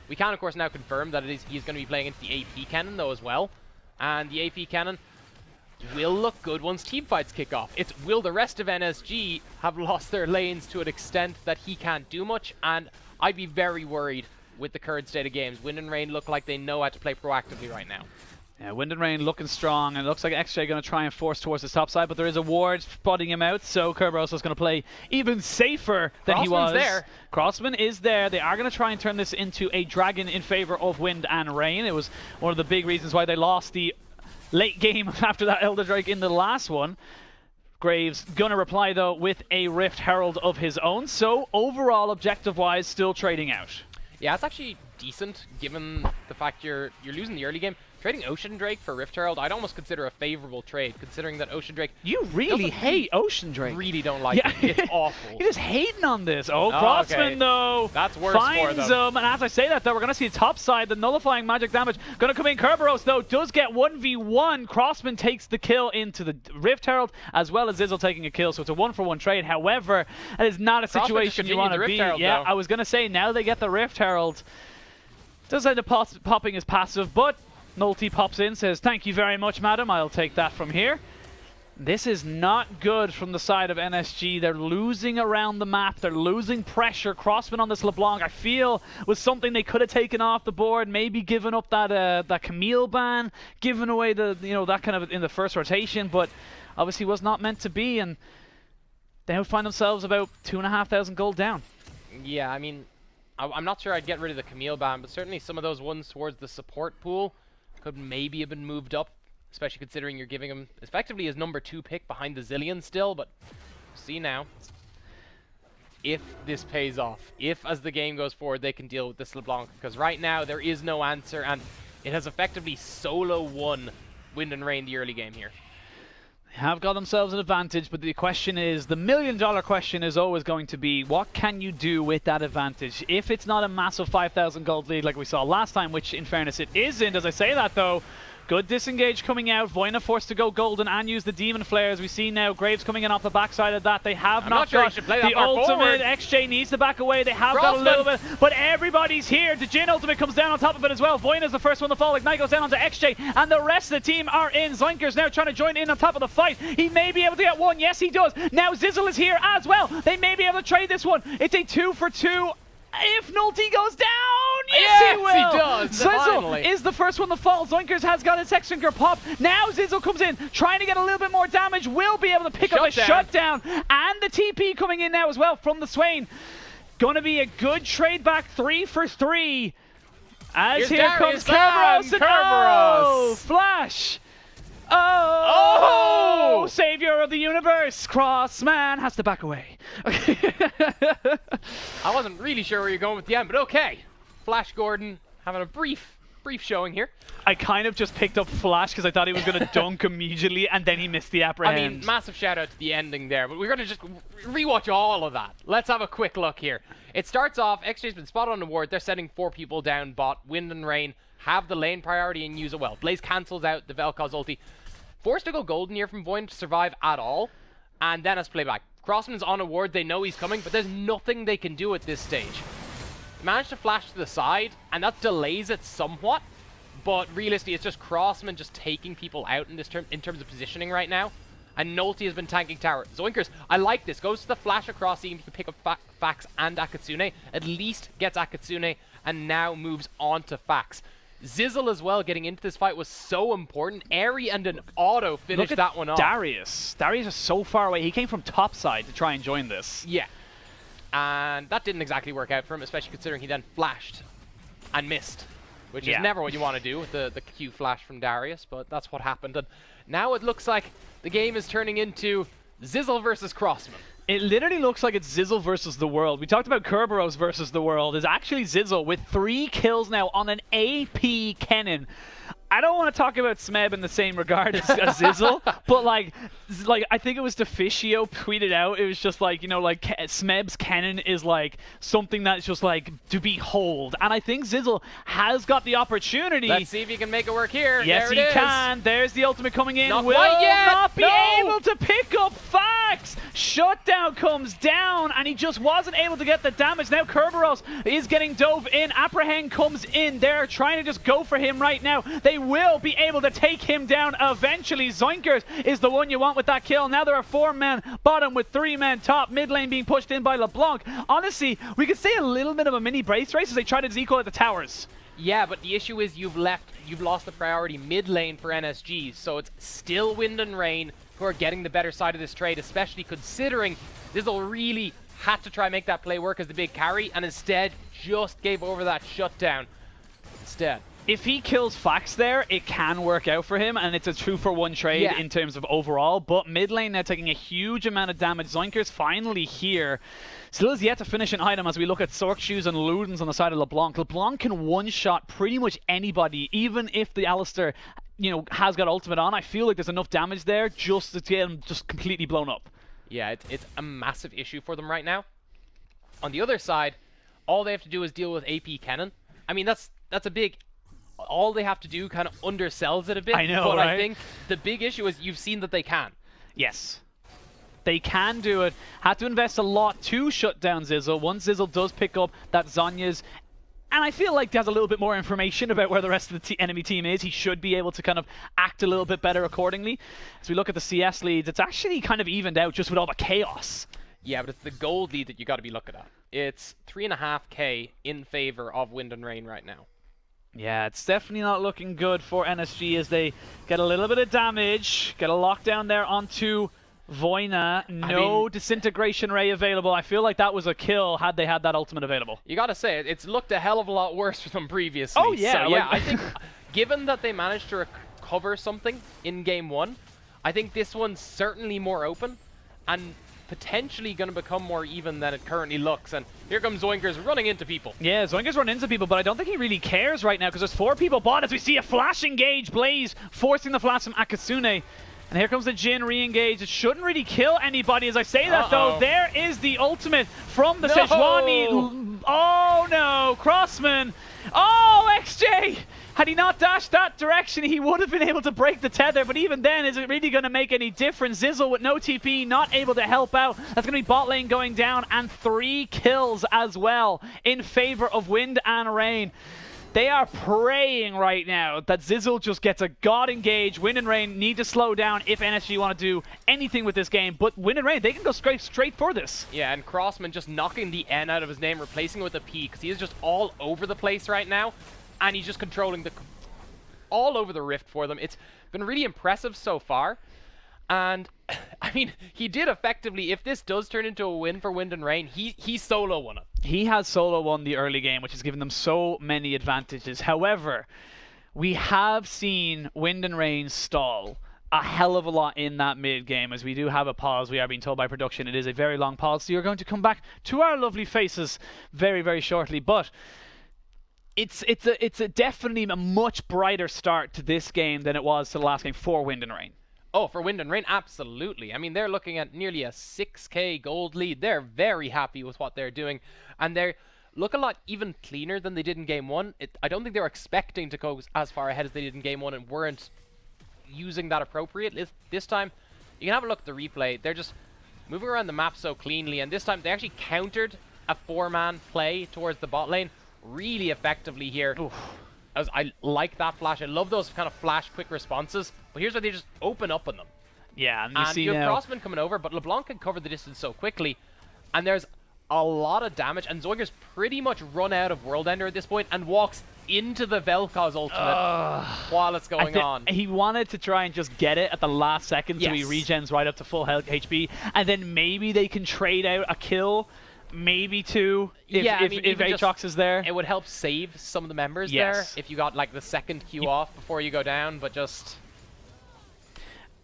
Speaker 2: We can, of course, now confirm that he's going to be playing into the AP cannon, though, as well. And the AP cannon will look good once teamfights kick off. It's will the rest of NSG have lost their lanes to an extent that he can't do much? And I'd be very worried with the current state of games. Wind and Rain look like they know how to play proactively right now.
Speaker 3: Yeah, Wind and Rain looking strong, and it looks like XJ going to try and force towards the top side, but there is a ward spotting him out, so Kerberos is going to play even safer than he was.
Speaker 2: There.
Speaker 3: Crossman is there. They are going to try and turn this into a dragon in favor of Wind and Rain. It was one of the big reasons why they lost the late game after that Elder Drake in the last one. Graves gonna reply though with a Rift Herald of his own, so overall objective-wise still trading out.
Speaker 2: Yeah, it's actually decent given the fact you're losing the early game. Trading Ocean Drake for Rift Herald, I'd almost consider a favorable trade, considering that Ocean Drake...
Speaker 3: You really hate Ocean Drake.
Speaker 2: Really don't like it. It's awful.
Speaker 3: You're just hating on this. Oh, Crossman, though.
Speaker 2: That's worse
Speaker 3: finds
Speaker 2: for them.
Speaker 3: And as I say that, though, we're going to see the top side, the nullifying magic damage. Going to come in. Kerberos, though, does get 1v1. Crossman takes the kill into the Rift Herald, as well as Zizzle taking a kill, so it's a 1-for-1 trade. However, that is not a situation you want to be.
Speaker 2: Herald,
Speaker 3: yeah,
Speaker 2: though.
Speaker 3: I was going to say, now they get the Rift Herald. Does end up popping his passive, but... Nulty pops in, says, "Thank you very much, madam. I'll take that from here." This is not good from the side of NSG. They're losing around the map. They're losing pressure. Crossman on this LeBlanc, I feel, was something they could have taken off the board. Maybe given up that Camille ban, given away that kind of in the first rotation, but obviously was not meant to be. And they would find themselves about 2,500 gold down.
Speaker 2: Yeah, I mean, I'm not sure I'd get rid of the Camille ban, but certainly some of those ones towards the support pool could maybe have been moved up, especially considering you're giving him effectively his number 2 pick behind the Zillion still, but see now if this pays off. If, as the game goes forward, they can deal with this LeBlanc, because right now there is no answer, and it has effectively solo won Wind and Rain the early game here.
Speaker 3: They have got themselves an advantage, but the question is, the $1 million question is always going to be, what can you do with that advantage? If it's not a massive 5,000 gold lead like we saw last time, which in fairness it isn't, as I say that though, good disengage coming out. Voina forced to go golden and use the demon flares. We see now Graves coming in off the backside of that. They have not got the ultimate.
Speaker 2: Forward.
Speaker 3: XJ needs to back away. They have got a little bit, but everybody's here. The Jin ultimate comes down on top of it as well. Voina's the first one to fall. Ignite goes down onto XJ, and the rest of the team are in. Zoinker's now trying to join in on top of the fight. He may be able to get one. Yes, he does. Now Zizzle is here as well. They may be able to trade this one. It's a 2-for-2. If Nulty goes down, yes, he will.
Speaker 2: He does.
Speaker 3: Zizzle is the first one to fall. Zoinkers has got his Hexanker pop. Now Zizzle comes in, trying to get a little bit more damage. Will be able to pick up a shutdown. And the TP coming in now as well from the Swain. Going to be a good trade back, 3-for-3. As here comes Kerberos. Oh, Flash. Oh! Savior of the universe! Crossman has to back away.
Speaker 2: I wasn't really sure where you're going with the end, but okay. Flash Gordon having a brief showing here.
Speaker 3: I kind of just picked up Flash because I thought he was going to dunk immediately, and then he missed the apprehend.
Speaker 2: I mean, massive shout out to the ending there, but we're going to just rewatch all of that. Let's have a quick look here. It starts off, XJ's been spotted on the ward. They're sending 4 people down bot. Wind and Rain have the lane priority and use it well. Blaze cancels out the Vel'Koz ulti. Forced to go golden here from Void to survive at all, and then has playback. Crossman's on a ward, they know he's coming, but there's nothing they can do at this stage. Managed to flash to the side, and that delays it somewhat, but realistically, it's just Crossman just taking people out in terms of positioning right now, and Nulty has been tanking tower. Zoinkers, I like this, goes to the flash across, seeing if he can pick up Fax and Akatsune, at least gets Akatsune, and now moves on to Fax. Zizzle as well getting into this fight was so important. Airy and an auto finished that one off.
Speaker 3: Darius is so far away. He came from top side to try and join this.
Speaker 2: Yeah. And that didn't exactly work out for him, especially considering he then flashed and missed, which is never what you want to do with the Q flash from Darius, but that's what happened. And now it looks like the game is turning into Zizzle versus Crossman.
Speaker 3: It literally looks like it's Zizzle versus the world. We talked about Kerberos versus the world. It's actually Zizzle with 3 kills now on an AP cannon. I don't want to talk about Smeb in the same regard as Zizzle, but like I think it was Deficio tweeted out. It was just like, you know, like Smeb's cannon is like something that's just like to behold, and I think Zizzle has got the opportunity.
Speaker 2: Let's see if he can make it work here.
Speaker 3: Yes,
Speaker 2: there
Speaker 3: he can. There's the ultimate coming in.
Speaker 2: Not
Speaker 3: Will
Speaker 2: quite yet.
Speaker 3: not be able to pick up Fax. Shutdown comes down, and he just wasn't able to get the damage. Now Kerberos is getting dove in. Apprehend comes in. They're trying to just go for him right now. They will be able to take him down eventually. Zoinkers is the one you want with that kill. Now there are 4 men bottom with 3 men top. Mid lane being pushed in by LeBlanc. Honestly, we could see a little bit of a mini brace race as they try to decoy at the towers.
Speaker 2: Yeah, but the issue is you've lost the priority mid lane for NSG, so it's still Wind and Rain who are getting the better side of this trade, especially considering Zizzle really had to try and make that play work as the big carry, and instead just gave over that shutdown instead.
Speaker 3: If he kills Fax there, it can work out for him, and it's a 2-for-1 trade in terms of overall, but mid lane now taking a huge amount of damage. Zoinker's finally here. Still is yet to finish an item as we look at Sork Shoes and Ludens on the side of LeBlanc. LeBlanc can one-shot pretty much anybody, even if the Alistair, you know, has got ultimate on. I feel like there's enough damage there just to get him just completely blown up.
Speaker 2: Yeah, it's a massive issue for them right now. On the other side, all they have to do is deal with AP Cannon. I mean, that's a big... All they have to do kind of undersells it a bit.
Speaker 3: I know,
Speaker 2: but
Speaker 3: right?
Speaker 2: I think the big issue is you've seen that they can.
Speaker 3: Yes. They can do it. Had to invest a lot to shut down Zizzle. Once Zizzle does pick up that Zhonya's, and I feel like there's a little bit more information about where the rest of the enemy team is. He should be able to kind of act a little bit better accordingly. As we look at the CS leads, it's actually kind of evened out just with all the chaos.
Speaker 2: Yeah, but it's the gold lead that you got to be looking at. It's 3.5k in favor of Wind and Rain right now.
Speaker 3: Yeah, it's definitely not looking good for NSG as they get a little bit of damage. Get a lockdown there onto Voina. No disintegration ray available. I feel like that was a kill had they had that ultimate available.
Speaker 2: You got to say, it's looked a hell of a lot worse for them previously.
Speaker 3: Oh, yeah.
Speaker 2: So, yeah, I think given that they managed to recover something in Game 1, I think this one's certainly more open and potentially going to become more even than it currently looks. And here comes Zoinkers running into people.
Speaker 3: Yeah, Zoinkers running into people, but I don't think he really cares right now because there's 4 people bought as we see a flash engage. Blaze forcing the flash from Akasune. And here comes the Jhin re-engage. It shouldn't really kill anybody as I say that though. There is the ultimate from the Sejuani. Oh no, Crossman. Oh, XJ! Had he not dashed that direction, he would have been able to break the tether, but even then, is it really going to make any difference? Zizzle with no TP, not able to help out. That's going to be bot lane going down, and 3 kills as well in favor of Wind and Rain. They are praying right now that Zizzle just gets a god engage. Wind and Rain need to slow down if NSG want to do anything with this game, but Wind and Rain, they can go straight for this.
Speaker 2: Yeah, and Crossman just knocking the N out of his name, replacing it with a P, because he is just all over the place right now. And he's just controlling all over the Rift for them. It's been really impressive so far. And, I mean, he did effectively, if this does turn into a win for Wind and Rain, he solo won it.
Speaker 3: He has solo won the early game, which has given them so many advantages. However, we have seen Wind and Rain stall a hell of a lot in that mid game, as we do have a pause. We are being told by production it is a very long pause, so you're going to come back to our lovely faces very, very shortly. But it's definitely a much brighter start to this game than it was to the last game for Wind and Rain.
Speaker 2: Oh, for Wind and Rain, absolutely. I mean, they're looking at nearly a 6k gold lead. They're very happy with what they're doing, and they look a lot even cleaner than they did in Game 1. I don't think they were expecting to go as far ahead as they did in Game 1 and weren't using that appropriately. This time, you can have a look at the replay. They're just moving around the map so cleanly, and this time they actually countered a 4-man play towards the bot lane really effectively here. As I like that flash. I love those kind of flash quick responses. But here's where they just open up on them.
Speaker 3: Yeah, and
Speaker 2: you have Crossman coming over, but LeBlanc can cover the distance so quickly. And there's a lot of damage, and Zoinker's pretty much run out of World Ender at this point and walks into the Vel'Koz ultimate while it's going on.
Speaker 3: He wanted to try and just get it at the last second, so he regens right up to full health HP, and then maybe they can trade out a kill. Maybe 2 if Aatrox is there.
Speaker 2: It would help save some of the members there if you got like the second Q off before you go down, but just...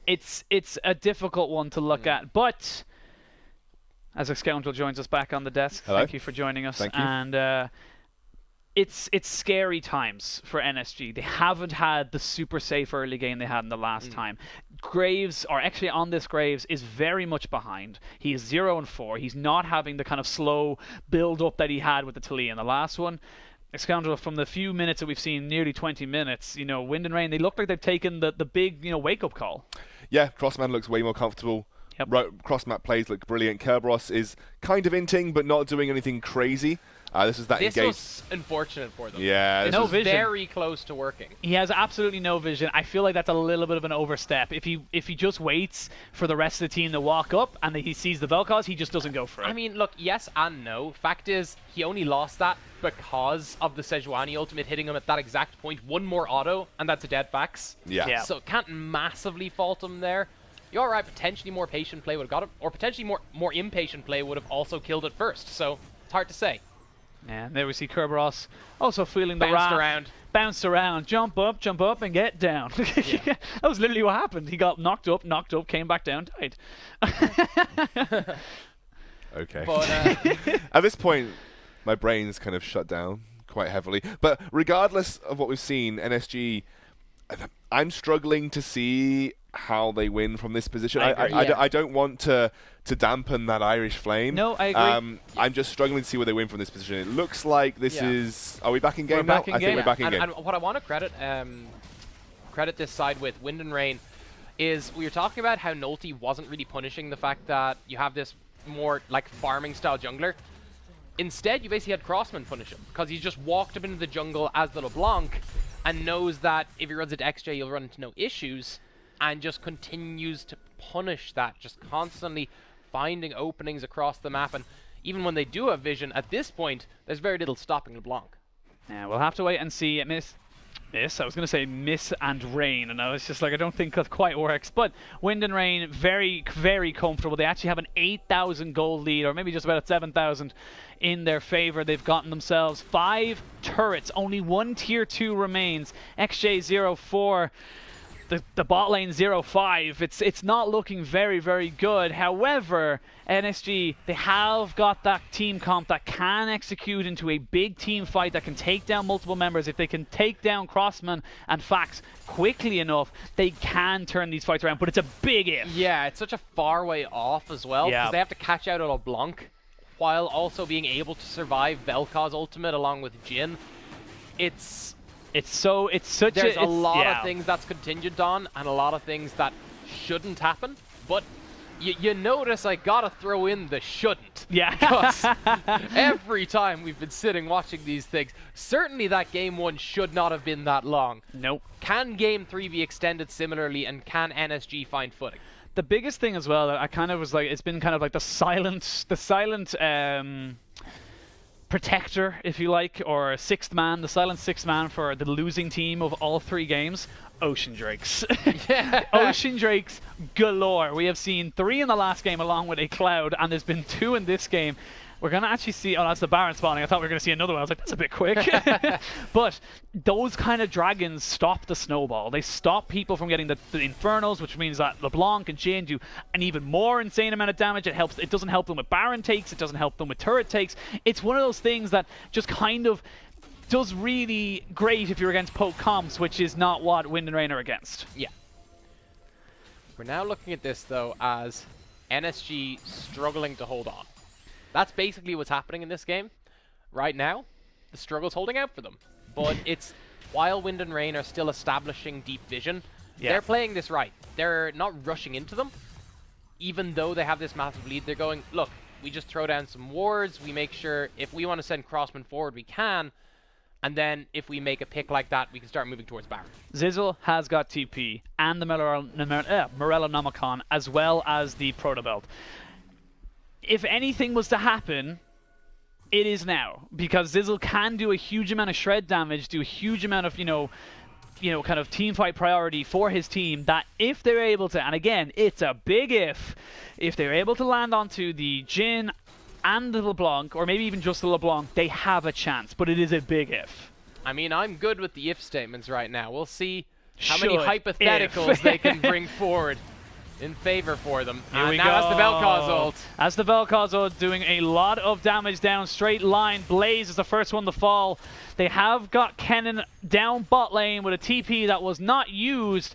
Speaker 3: It's a difficult one to look at, but as a scoundrel joins us back on the desk,
Speaker 1: Hello.
Speaker 3: thank you for joining us.
Speaker 1: Thank you.
Speaker 3: And it's scary times for NSG. They haven't had the super safe early game they had in the last time. Graves, or actually on this Graves, is very much behind. He is 0-4. He's not having the kind of slow build up that he had with the Talia in the last one. Scoundrel, from the few minutes that we've seen, nearly 20 minutes, Wind and Rain, they look like they've taken the big, wake-up call.
Speaker 1: Yeah, Crossman looks way more comfortable. Yep. Cross-map plays look brilliant. Kerberos is kind of inting, but not doing anything crazy. This
Speaker 2: was unfortunate for them.
Speaker 1: Yeah,
Speaker 2: this was very close to working.
Speaker 3: He has absolutely no vision. I feel like that's a little bit of an overstep. If he just waits for the rest of the team to walk up and he sees the Vel'Koz, he just doesn't go for it.
Speaker 2: I mean, look, yes and no. Fact is, he only lost that because of the Sejuani ultimate hitting him at that exact point. One more auto, and that's a dead Fax.
Speaker 1: Yeah.
Speaker 2: So can't massively fault him there. You're right, potentially more patient play would have got him, or potentially more impatient play would have also killed it first. So it's hard to say.
Speaker 3: And there we see Kerberos also feeling the wrath. Bounced around, jump up, and get down. That was literally what happened. He got knocked up, came back down, died.
Speaker 1: Okay.
Speaker 2: But,
Speaker 1: at this point, my brain's kind of shut down quite heavily. But regardless of what we've seen, NSG, I'm struggling to see how they win from this position. I don't want to dampen that Irish flame.
Speaker 3: No, I agree.
Speaker 1: I'm just struggling to see where they win from this position. It looks like this is... Are we back in game now? I think we're back in game.
Speaker 2: And what I want to credit this side with, Wind and Rain, is we were talking about how Nolte wasn't really punishing the fact that you have this more like farming style jungler. Instead, you basically had Crossman punish him because he's just walked up into the jungle as the LeBlanc and knows that if he runs into XJ, you'll run into no issues, and just continues to punish that, just constantly finding openings across the map. And even when they do have vision, at this point, there's very little stopping LeBlanc.
Speaker 3: Yeah, we'll have to wait and see. Miss, I was going to say Miss and Rain, and I was just like, I don't think that quite works. But Wind and Rain, very, very comfortable. They actually have an 8,000 gold lead, or maybe just about 7,000 in their favor. They've gotten themselves 5 turrets. Only 1 tier 2 remains. XJ04. The bot lane 0-5, it's not looking very, very good. However, NSG, they have got that team comp that can execute into a big team fight that can take down multiple members. If they can take down Crossman and Fax quickly enough, they can turn these fights around, but it's a big if.
Speaker 2: Yeah, it's such a far way off as well, because they have to catch out a LeBlanc while also being able to survive Vel'Koz ultimate along with Jhin. There's a lot of things that's contingent on, and a lot of things that shouldn't happen, but you notice I gotta throw in the shouldn't.
Speaker 3: Yeah.
Speaker 2: Because every time we've been sitting watching these things, certainly that game 1 should not have been that long.
Speaker 3: Nope.
Speaker 2: Can game 3 be extended similarly, and can NSG find footing?
Speaker 3: The biggest thing as well, that I kind of was like, it's been kind of like the silent protector, if you like, or sixth man, the silent sixth man for the losing team of all 3 games, Ocean Drakes. Ocean Drakes galore. We have seen 3 in the last game along with a Cloud, and there's been 2 in this game. We're going to actually see... Oh, that's the Baron spawning. I thought we were going to see another one. I was like, that's a bit quick. But those kind of dragons stop the snowball. They stop people from getting the Infernals, which means that LeBlanc and Jhin do an even more insane amount of damage. It doesn't help them with Baron takes. It doesn't help them with turret takes. It's one of those things that just kind of does really great if you're against poke comps, which is not what Wind and Rain are against.
Speaker 2: Yeah. We're now looking at this, though, as NSG struggling to hold on. That's basically what's happening in this game. Right now, the struggle's holding out for them. But it's while Wind and Rain are still establishing deep vision, they're playing this right. They're not rushing into them. Even though they have this massive lead, they're going, look, we just throw down some wards, we make sure if we want to send Crossman forward, we can. And then if we make a pick like that, we can start moving towards Baron.
Speaker 3: Zizzle has got TP and the Morellonomicon, as well as the Proto Belt. If anything was to happen, it is now, because Zizzle can do a huge amount of shred damage, do a huge amount of, kind of team fight priority for his team, that if they're able to, and again, it's a big if they're able to land onto the Jhin and the LeBlanc, or maybe even just the LeBlanc, they have a chance, but it is a big if.
Speaker 2: I mean, I'm good with the if statements right now. We'll see how many hypotheticals they can bring forward. in favor for them.
Speaker 3: Here we
Speaker 2: now
Speaker 3: go.
Speaker 2: as the Vel'Koz ult.
Speaker 3: As the Vel'Koz ult doing a lot of damage down straight line. Blaze is the first one to fall. They have got Kennen down bot lane with a TP that was not used.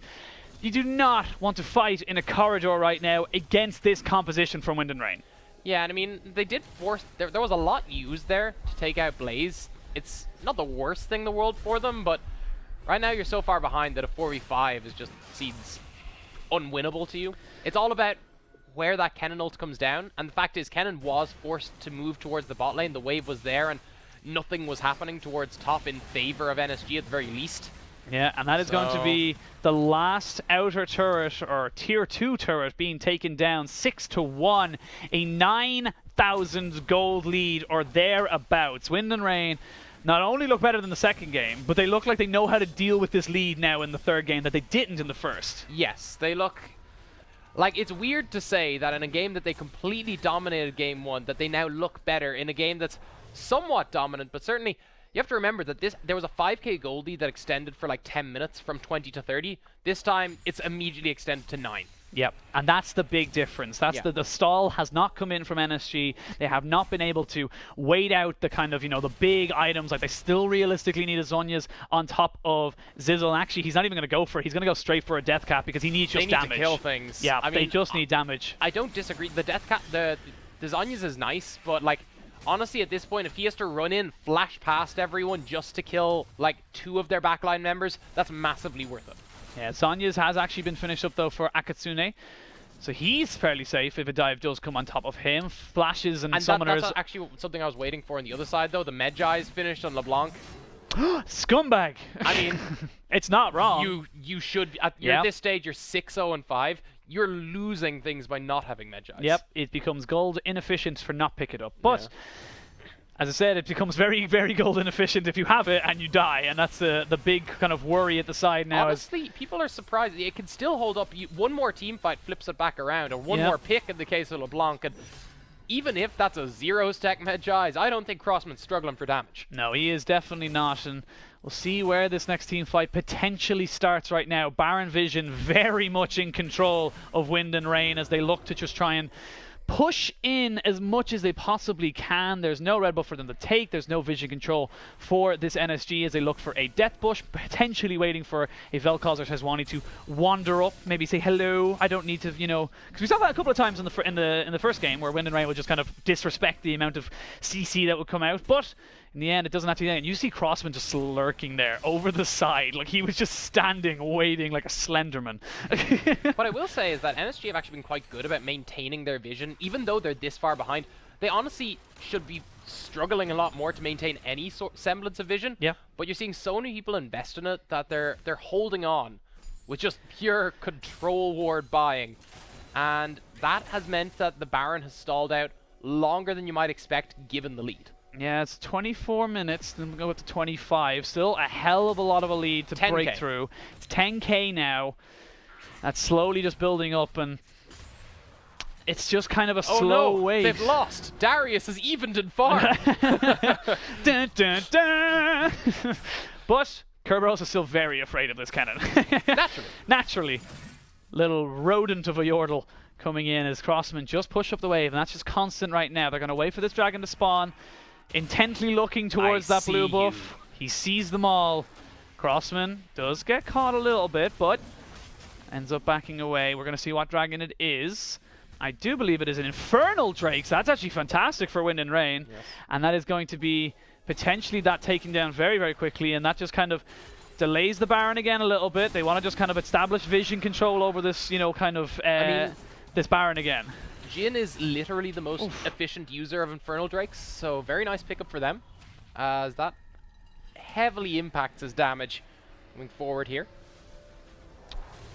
Speaker 3: You do not want to fight in a corridor right now against this composition from Wind and Rain.
Speaker 2: Yeah, and I mean, they did force... There was a lot used there to take out Blaze. It's not the worst thing in the world for them, but right now you're so far behind that a 4v5 is just seems unwinnable to you. It's all about where that Kennen ult comes down, and the fact is Kennen was forced to move towards the bot lane. The wave was there, and nothing was happening towards top in favor of NSG at the very least.
Speaker 3: Yeah, and that is going to be the last outer turret, or tier 2 turret, being taken down 6-1. A 9,000 gold lead, or thereabouts. Wind and Rain not only look better than the second game, but they look like they know how to deal with this lead now in the third game that they didn't in the first.
Speaker 2: Yes, they look... Like, it's weird to say that in a game that they completely dominated game 1, that they now look better in a game that's somewhat dominant, but certainly... You have to remember that there was a 5k gold lead that extended for like 10 minutes from 20 to 30. This time, it's immediately extended to 9.
Speaker 3: Yep, and that's the big difference. That's the stall has not come in from NSG. They have not been able to wait out the kind of, you know, the big items. Like, they still realistically need a Zhonya's on top of Zizzle. And actually, he's not even going to go for it. He's going to go straight for a death cap because he needs just damage.
Speaker 2: They need to kill things.
Speaker 3: Yeah,
Speaker 2: I mean,
Speaker 3: they just need damage.
Speaker 2: I don't disagree. The death cap, the Zhonya's is nice, but like, honestly, at this point, if he has to run in, flash past everyone just to kill, like, 2 of their backline members, that's massively worth it.
Speaker 3: Yeah, Sonya's has actually been finished up, though, for Akatsune. So he's fairly safe if a dive does come on top of him. Flashes and summoners...
Speaker 2: that's actually something I was waiting for on the other side, though. The Medjai's finished on LeBlanc.
Speaker 3: Scumbag!
Speaker 2: I mean...
Speaker 3: it's not wrong.
Speaker 2: You should... At this stage, you're 6-0-5. You're losing things by not having Medjai's.
Speaker 3: Yep, it becomes gold inefficient for not pick it up. But, as I said, it becomes very, very gold inefficient if you have it and you die. And that's the big kind of worry at the side now.
Speaker 2: Honestly, people are surprised. It can still hold up. One more team fight flips it back around, or one more pick in the case of LeBlanc. And even if that's a 0-stack Medjai's, I don't think Crossman's struggling for damage.
Speaker 3: No, he is definitely not. And we'll see where this next team fight potentially starts right now. Baron Vision very much in control of Wind and Rain as they look to just try and push in as much as they possibly can. There's no red buff for them to take. There's no vision control for this NSG as they look for a death bush, potentially waiting for a Vel'Koz or Sejuani to wander up, maybe say hello. I don't need to, you know, because we saw that a couple of times in the first game where Wind and Rain would just kind of disrespect the amount of CC that would come out, but in the end, it doesn't have to be that. And you see Crossman just lurking there over the side. Like, he was just standing, waiting like a Slenderman.
Speaker 2: What I will say is that NSG have actually been quite good about maintaining their vision. Even though they're this far behind, they honestly should be struggling a lot more to maintain any semblance of vision.
Speaker 3: Yeah.
Speaker 2: But you're seeing so many people invest in it that they're holding on with just pure control ward buying. And that has meant that the Baron has stalled out longer than you might expect given the lead.
Speaker 3: Yeah, it's 24 minutes, then we'll go up to 25. Still a hell of a lot of a lead to
Speaker 2: 10K.
Speaker 3: break through. It's 10k now. That's slowly just building up, and it's just kind of a slow wait.
Speaker 2: They've lost. Darius has evened in farm.
Speaker 3: Dun, dun, dun. But Kerberos is still very afraid of this cannon. Naturally. Little rodent of a Yordle coming in as Crossman just push up the wave, and that's just constant right now. They're going to wait for this dragon to spawn. Intently looking towards that blue buff. He sees them all. Crossman does get caught a little bit, but ends up backing away. We're going to see what dragon it is. I do believe it is an Infernal Drake, so that's actually fantastic for Wind and Rain.
Speaker 2: Yes.
Speaker 3: And that is going to be potentially that taken down very, very quickly, and that just kind of delays the Baron again a little bit. They want to just kind of establish vision control over this, you know, kind of this Baron again.
Speaker 2: Jhin is literally the most efficient user of Infernal Drakes, so very nice pickup for them, as that heavily impacts his damage moving forward here.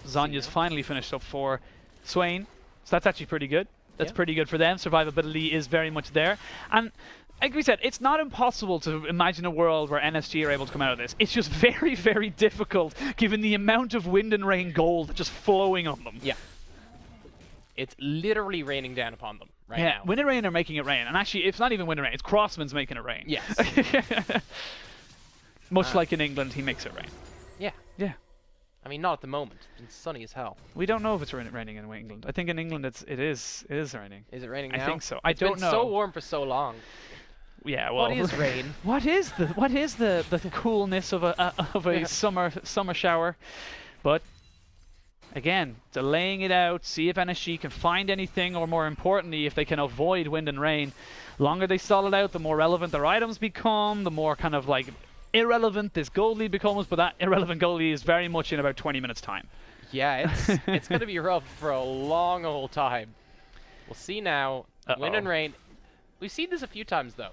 Speaker 3: Zhonya's finally finished up for Swain, so that's actually pretty good. That's pretty good for them. Survivability is very much there. And like we said, it's not impossible to imagine a world where NSG are able to come out of this. It's just very, very difficult given the amount of Wind and Rain gold just flowing on them.
Speaker 2: Yeah. It's literally raining down upon them right now.
Speaker 3: Wind and Rain are making it rain. And actually, it's not even Wind and Rain. It's Crossman's making it rain.
Speaker 2: Yes.
Speaker 3: Much like in England, he makes it rain.
Speaker 2: Yeah.
Speaker 3: Yeah.
Speaker 2: I mean, not at the moment. It's sunny as hell.
Speaker 3: We don't know if it's raining in England. I think in England it is raining.
Speaker 2: Is it raining now?
Speaker 3: I think so. I don't know.
Speaker 2: It's been so warm for so long.
Speaker 3: Yeah, well,
Speaker 2: what is rain?
Speaker 3: What is the coolness of a summer shower? But again, delaying it out, see if NSG can find anything, or more importantly, if they can avoid wind and rain. Longer they stall it out, the more relevant their items become, the more kind of like irrelevant this gold lead becomes, but that irrelevant gold lead is very much in about 20 minutes time.
Speaker 2: Yeah, it's going to be rough for a long old time. We'll see now. Wind and rain. We've seen this a few times though.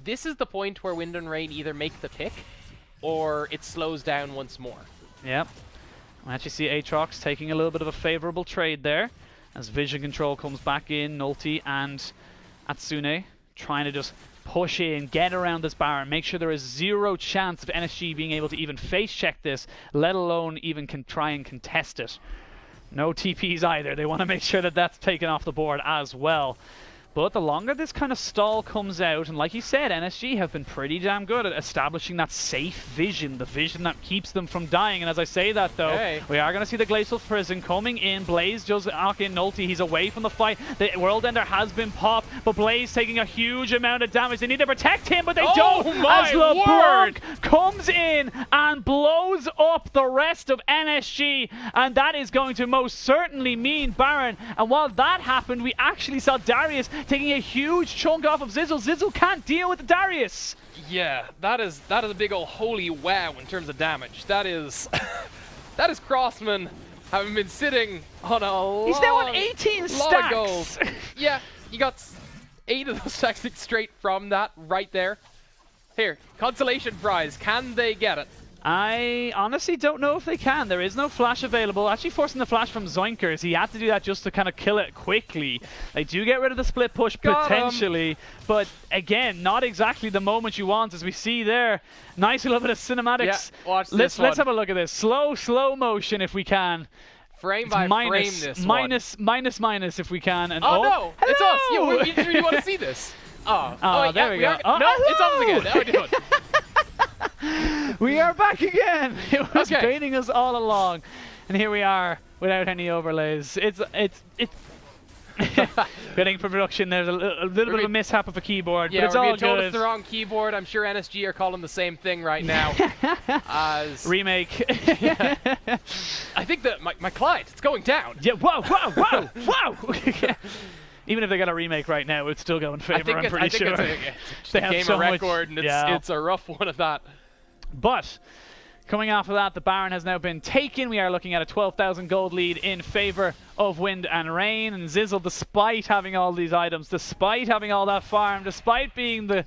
Speaker 2: This is the point where wind and rain either make the pick or it slows down once more.
Speaker 3: Yep. I actually see Aatrox taking a little bit of a favorable trade there as vision control comes back in. Nulti and Atsune trying to just push in, get around this Baron, make sure there is zero chance of NSG being able to even face check this, let alone even try and contest it. No TPs either. They want to make sure that that's taken off the board as well. But the longer this kind of stall comes out, and like you said, NSG have been pretty damn good at establishing that safe vision, the vision that keeps them from dying. And as I say that though, we are going to see the Glacial Prison coming in. Blaze just knock in Nulti. He's away from the fight. The World Ender has been popped, but Blaze taking a huge amount of damage. They need to protect him, but they don't. As LeBlanc comes in and blows up the rest of NSG, and that is going to most certainly mean Baron. And while that happened, we actually saw Darius taking a huge chunk off of Zizzle. Zizzle can't deal with the Darius.
Speaker 2: Yeah, that is a big old holy wow in terms of damage. That is that is Crossman having been sitting on a lot.
Speaker 3: He's now on 18 stacks.
Speaker 2: Of gold. Yeah, you got 8 of those stacks straight from that right there. Here, consolation prize. Can they get it?
Speaker 3: I honestly don't know if they can. There is no flash available. Actually forcing the flash from Zoinkers. He had to do that just to kind of kill it quickly. They do get rid of the split push potentially. But again, not exactly the moment you want, as we see there. Nice little bit of cinematics.
Speaker 2: Yeah, watch this one.
Speaker 3: Let's have a look at this. Slow motion if we can.
Speaker 2: Frame by frame this
Speaker 3: minus if we can. And
Speaker 2: no! Hello! It's us! Yeah, we want to see this.
Speaker 3: There we go.
Speaker 2: No, it's us again. Now we do it.
Speaker 3: We are back again. It was baiting us all along, and here we are without any overlays. It's getting for production. There's a little bit of a mishap of a keyboard, but it's all good.
Speaker 2: Told it's the wrong keyboard. I'm sure NSG are calling the same thing right now. As
Speaker 3: remake.
Speaker 2: I think that my client, it's going down.
Speaker 3: Yeah. Whoa. Even if they got a remake right now, it would still go in favor, I'm pretty sure.
Speaker 2: It's a game of record, and it's a rough one of that.
Speaker 3: But coming off of that, the Baron has now been taken. We are looking at a 12,000 gold lead in favor of Wind and Rain. And Zizzle, despite having all these items, despite having all that farm, despite being the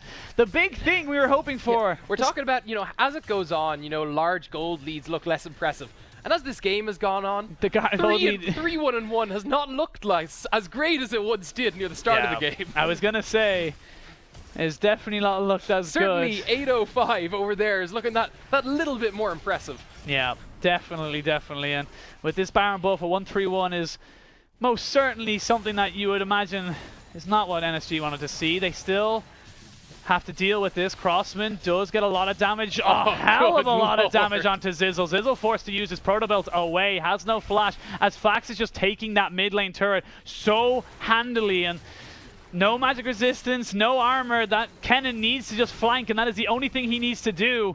Speaker 3: big thing we were hoping for.
Speaker 2: Yeah, we're talking about, as it goes on, large gold leads look less impressive. And as this game has gone on, 3-1-1 has not looked like as great as it once did near the start of the game.
Speaker 3: I was going to say, it's definitely not looked as
Speaker 2: Certainly good. 805 over there is looking that little bit more impressive.
Speaker 3: Yeah, definitely. And with this Baron buff, a 1-3-1 is most certainly something that you would imagine is not what NSG wanted to see. They still have to deal with this. Crossman does get a lot of damage, a hell of a lot of damage onto Zizzle. Zizzle forced to use his Proto Belt away, has no flash, as Fax is just taking that mid lane turret so handily, and no magic resistance, no armor. That Kennen needs to just flank, and that is the only thing he needs to do.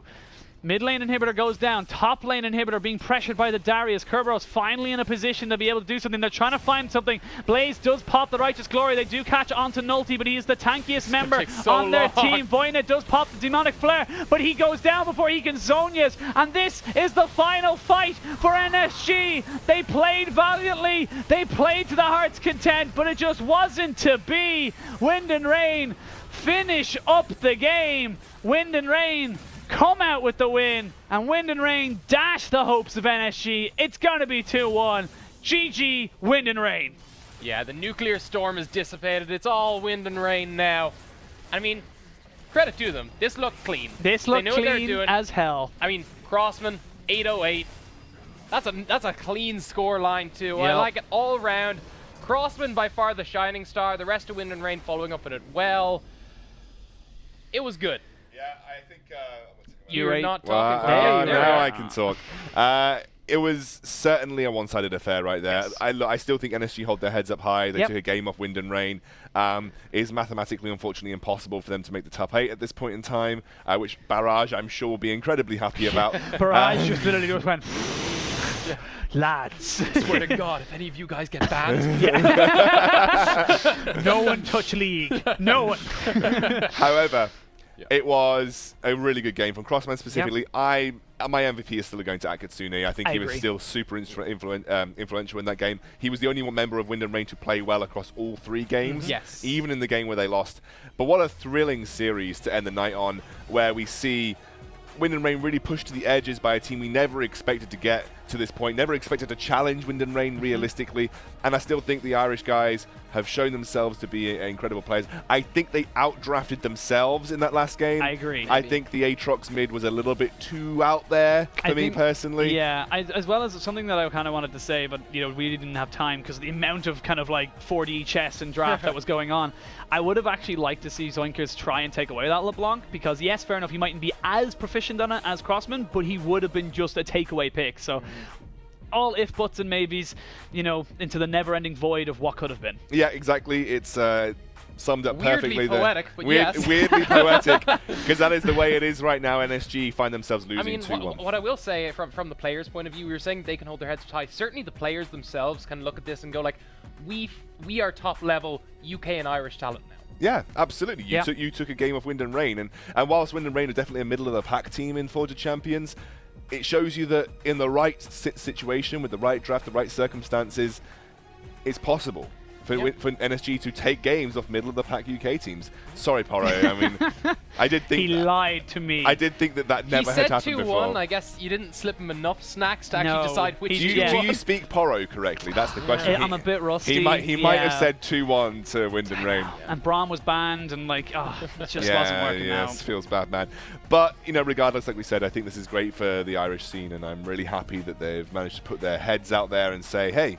Speaker 3: Mid lane inhibitor goes down. Top lane inhibitor being pressured by the Darius. Kerberos finally in a position to be able to do something. They're trying to find something. Blaze does pop the Righteous Glory. They do catch onto Nulti, but he is the tankiest member on their team. Voynet does pop the Demonic Flare, but he goes down before he can Zonias. And this is the final fight for NSG. They played valiantly. They played to the heart's content, but it just wasn't to be. Wind and Rain finish up the game. Wind and Rain come out with the win, and Wind and Rain dash the hopes of NSG. It's going to be 2-1. GG, Wind and Rain.
Speaker 2: Yeah, the nuclear storm is dissipated. It's all Wind and Rain now. I mean, credit to them. This looked clean.
Speaker 3: This looked clean as hell.
Speaker 2: I mean, Crossman, 808. That's a clean score line too.
Speaker 3: Yep.
Speaker 2: I like it all round. Crossman by far the shining star. The rest of Wind and Rain following up on it well. It was good.
Speaker 1: Yeah, I think...
Speaker 2: You're not talking.
Speaker 1: Now I can talk. It was certainly a one-sided affair right there.
Speaker 3: Yes.
Speaker 1: I still think NSG hold their heads up high. They
Speaker 3: Yep.
Speaker 1: took a game off Wind and Rain. It is mathematically, unfortunately, impossible for them to make the top 8 at this point in time, which Barrage, I'm sure, will be incredibly happy about.
Speaker 3: Barrage just literally just went, lads.
Speaker 2: Swear to God, if any of you guys get banned.
Speaker 3: No one touch League. No one.
Speaker 1: However, it was a really good game from Crossman specifically.
Speaker 3: Yep.
Speaker 1: My MVP is still going to Akatsune. I think he was still super influential in that game. He was the only one member of Wind and Rain to play well across all 3 games,
Speaker 2: Yes.
Speaker 1: even in the game where they lost. But what a thrilling series to end the night on, where we see Wind and Rain really pushed to the edges by a team we never expected to get to this point, never expected to challenge Wind and Rain realistically, and I still think the Irish guys have shown themselves to be incredible players. I think they outdrafted themselves in that last game.
Speaker 3: I agree.
Speaker 1: I think the Aatrox mid was a little bit too out there for me personally.
Speaker 3: Yeah, as well as something that I kind of wanted to say, but we really didn't have time because the amount of kind of like 4D chess and draft that was going on. I would have actually liked to see Zoinkers try and take away that LeBlanc because yes, fair enough, he mightn't be as proficient on it as Crossman, but he would have been just a takeaway pick. So all if, buts, and maybes, into the never-ending void of what could have been.
Speaker 1: Yeah, exactly. It's summed up perfectly.
Speaker 2: Weirdly poetic, but yes.
Speaker 1: Weirdly poetic, because that is the way it is right now. NSG find themselves losing 2-1.
Speaker 2: What I will say from the players' point of view, we were saying they can hold their heads high. Certainly the players themselves can look at this and go like, we are top-level UK and Irish talent now.
Speaker 1: Yeah, absolutely. You took a game of Wind and Rain, and whilst Wind and Rain are definitely a middle-of-the-pack team in Forge of Champions, it shows you that in the right situation, with the right draft, the right circumstances, it's possible for NSG to take games off middle-of-the-pack UK teams. Sorry, Poro. I mean, I did think
Speaker 3: he lied to me.
Speaker 1: I did think that never had happened before.
Speaker 2: He said 2-1. I guess you didn't slip him enough snacks to actually decide which.
Speaker 1: Do you speak Poro correctly? That's the question.
Speaker 3: I'm a bit rusty.
Speaker 1: He might have said 2-1 to Wind and Rain.
Speaker 3: And Braum was banned, and it just wasn't working out.
Speaker 1: Yes, feels bad, man. But regardless, like we said, I think this is great for the Irish scene, and I'm really happy that they've managed to put their heads out there and say, hey,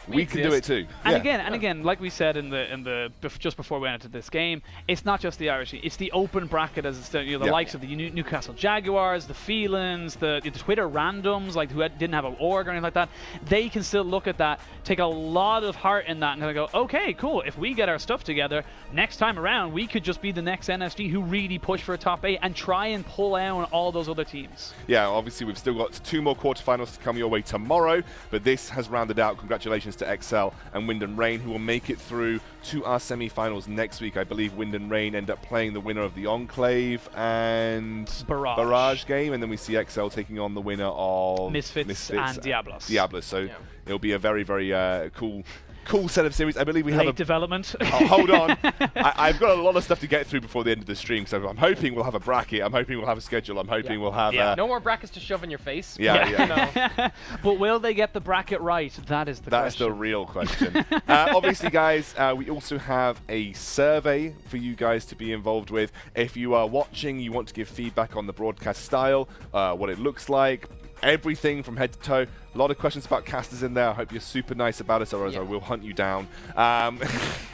Speaker 1: we can do it too.
Speaker 3: And again, like we said in the just before we went into this game, it's not just the Irish. It's the open bracket, as the likes of the Newcastle Jaguars, the Phelons, the Twitter randoms, like who didn't have an org or anything like that. They can still look at that, take a lot of heart in that, and go, okay, cool. If we get our stuff together next time around, we could just be the next NSG who really push for a top 8 and try and pull out all those other teams. Yeah,
Speaker 1: obviously we've still got 2 more quarterfinals to come your way tomorrow, but this has rounded out. Congratulations to XL and Wind and Rain, who will make it through to our semi-finals next week. I believe Wind and Rain end up playing the winner of the Enclave and Barrage game, and then we see XL taking on the winner of
Speaker 3: Misfits and
Speaker 1: Diablos. So it'll be a very, very cool set of series. I believe we have a
Speaker 3: development.
Speaker 1: Oh, hold on. I've got a lot of stuff to get through before the end of the stream, so I'm hoping we'll have a bracket. I'm hoping we'll have a schedule. I'm hoping we'll have
Speaker 2: no more brackets to shove in your face.
Speaker 1: Yeah.
Speaker 3: But will they get the bracket right? That is the question.
Speaker 1: That's the real question. Obviously, guys, we also have a survey for you guys to be involved with. If you are watching, you want to give feedback on the broadcast style, what it looks like, everything from head to toe. A lot of questions about casters in there. I hope you're super nice about it, or else I will hunt you down.
Speaker 3: And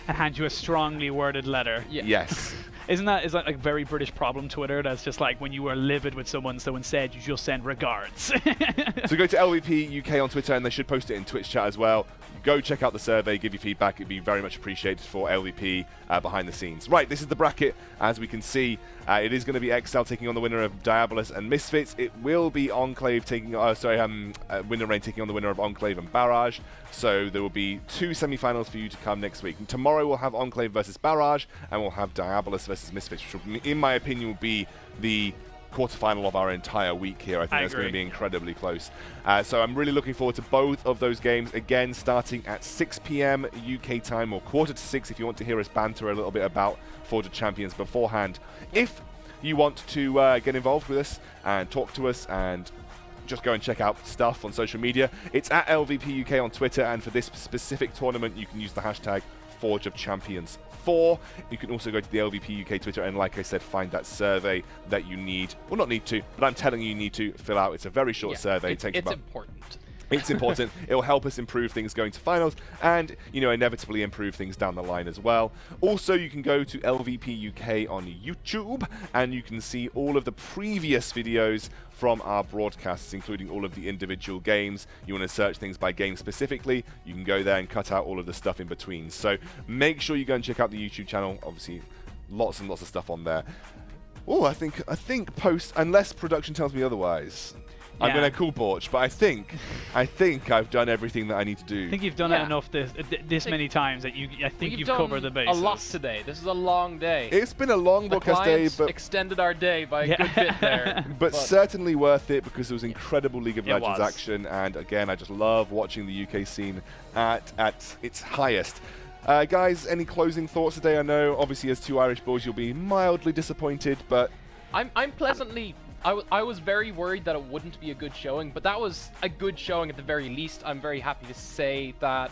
Speaker 3: hand you a strongly worded letter.
Speaker 1: Yes.
Speaker 3: Is that like a very British problem, Twitter? That's just like when you were livid with someone, so instead you just send regards.
Speaker 1: So go to LVP UK on Twitter, and they should post it in Twitch chat as well. Go check out the survey, give your feedback. It'd be very much appreciated for LVP behind the scenes. Right, this is the bracket. As we can see, it is going to be XL taking on the winner of Diabolus and Misfits. It will be Enclave taking, Wind and Rain taking on the winner of Enclave and Barrage. So there will be 2 semi-finals for you to come next week. And tomorrow we'll have Enclave versus Barrage, and we'll have Diabolus versus Misfits, which will, in my opinion, will be the quarterfinal of our entire week here. I think that's going to be incredibly close. So I'm really looking forward to both of those games. Again, starting at 6 p.m. UK time, or 5:45 if you want to hear us banter a little bit about Forge of Champions beforehand. If you want to get involved with us and talk to us and just go and check out stuff on social media, it's at LVP UK on Twitter, and for this specific tournament you can use the hashtag Forge of Champions 4. You can also go to the LVP UK Twitter and, like I said, find that survey that you need, well, not need to, but I'm telling you need to fill out. It's a very short survey. It takes
Speaker 2: it's important.
Speaker 1: It's important. It will help us improve things going to finals and, you know, inevitably improve things down the line as well. Also, you can go to LVP UK on YouTube and you can see all of the previous videos from our broadcasts, including all of the individual games. You want to search things by game specifically, you can go there and cut out all of the stuff in between. So make sure you go and check out the YouTube channel. Obviously, lots and lots of stuff on there. Oh, I think post, unless production tells me otherwise, I'm going to call Borch, but I think I've done everything that I need to do.
Speaker 3: I think you've done it enough this many times that I think you've covered the bases.
Speaker 2: A lot today. This is a long day.
Speaker 1: It's been a long broadcast day, but
Speaker 2: extended our day by a good bit there.
Speaker 1: But certainly worth it because there was incredible League of Legends action, and again, I just love watching the UK scene at its highest. Guys, any closing thoughts today? I know, obviously, as two Irish boys, you'll be mildly disappointed, but
Speaker 2: I'm pleasantly. I was very worried that it wouldn't be a good showing, but that was a good showing at the very least. I'm very happy to say that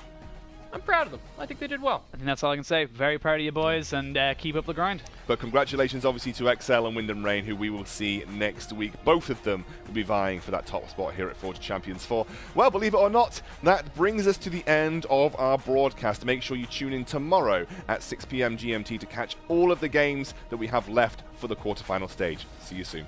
Speaker 2: I'm proud of them. I think they did well.
Speaker 3: I think that's all I can say. Very proud of you boys, and keep up the grind.
Speaker 1: But congratulations, obviously, to Excel and Wind and Rain, who we will see next week. Both of them will be vying for that top spot here at Forge Champions 4. Well, believe it or not, that brings us to the end of our broadcast. Make sure you tune in tomorrow at 6 p.m. GMT to catch all of the games that we have left for the quarterfinal stage. See you soon.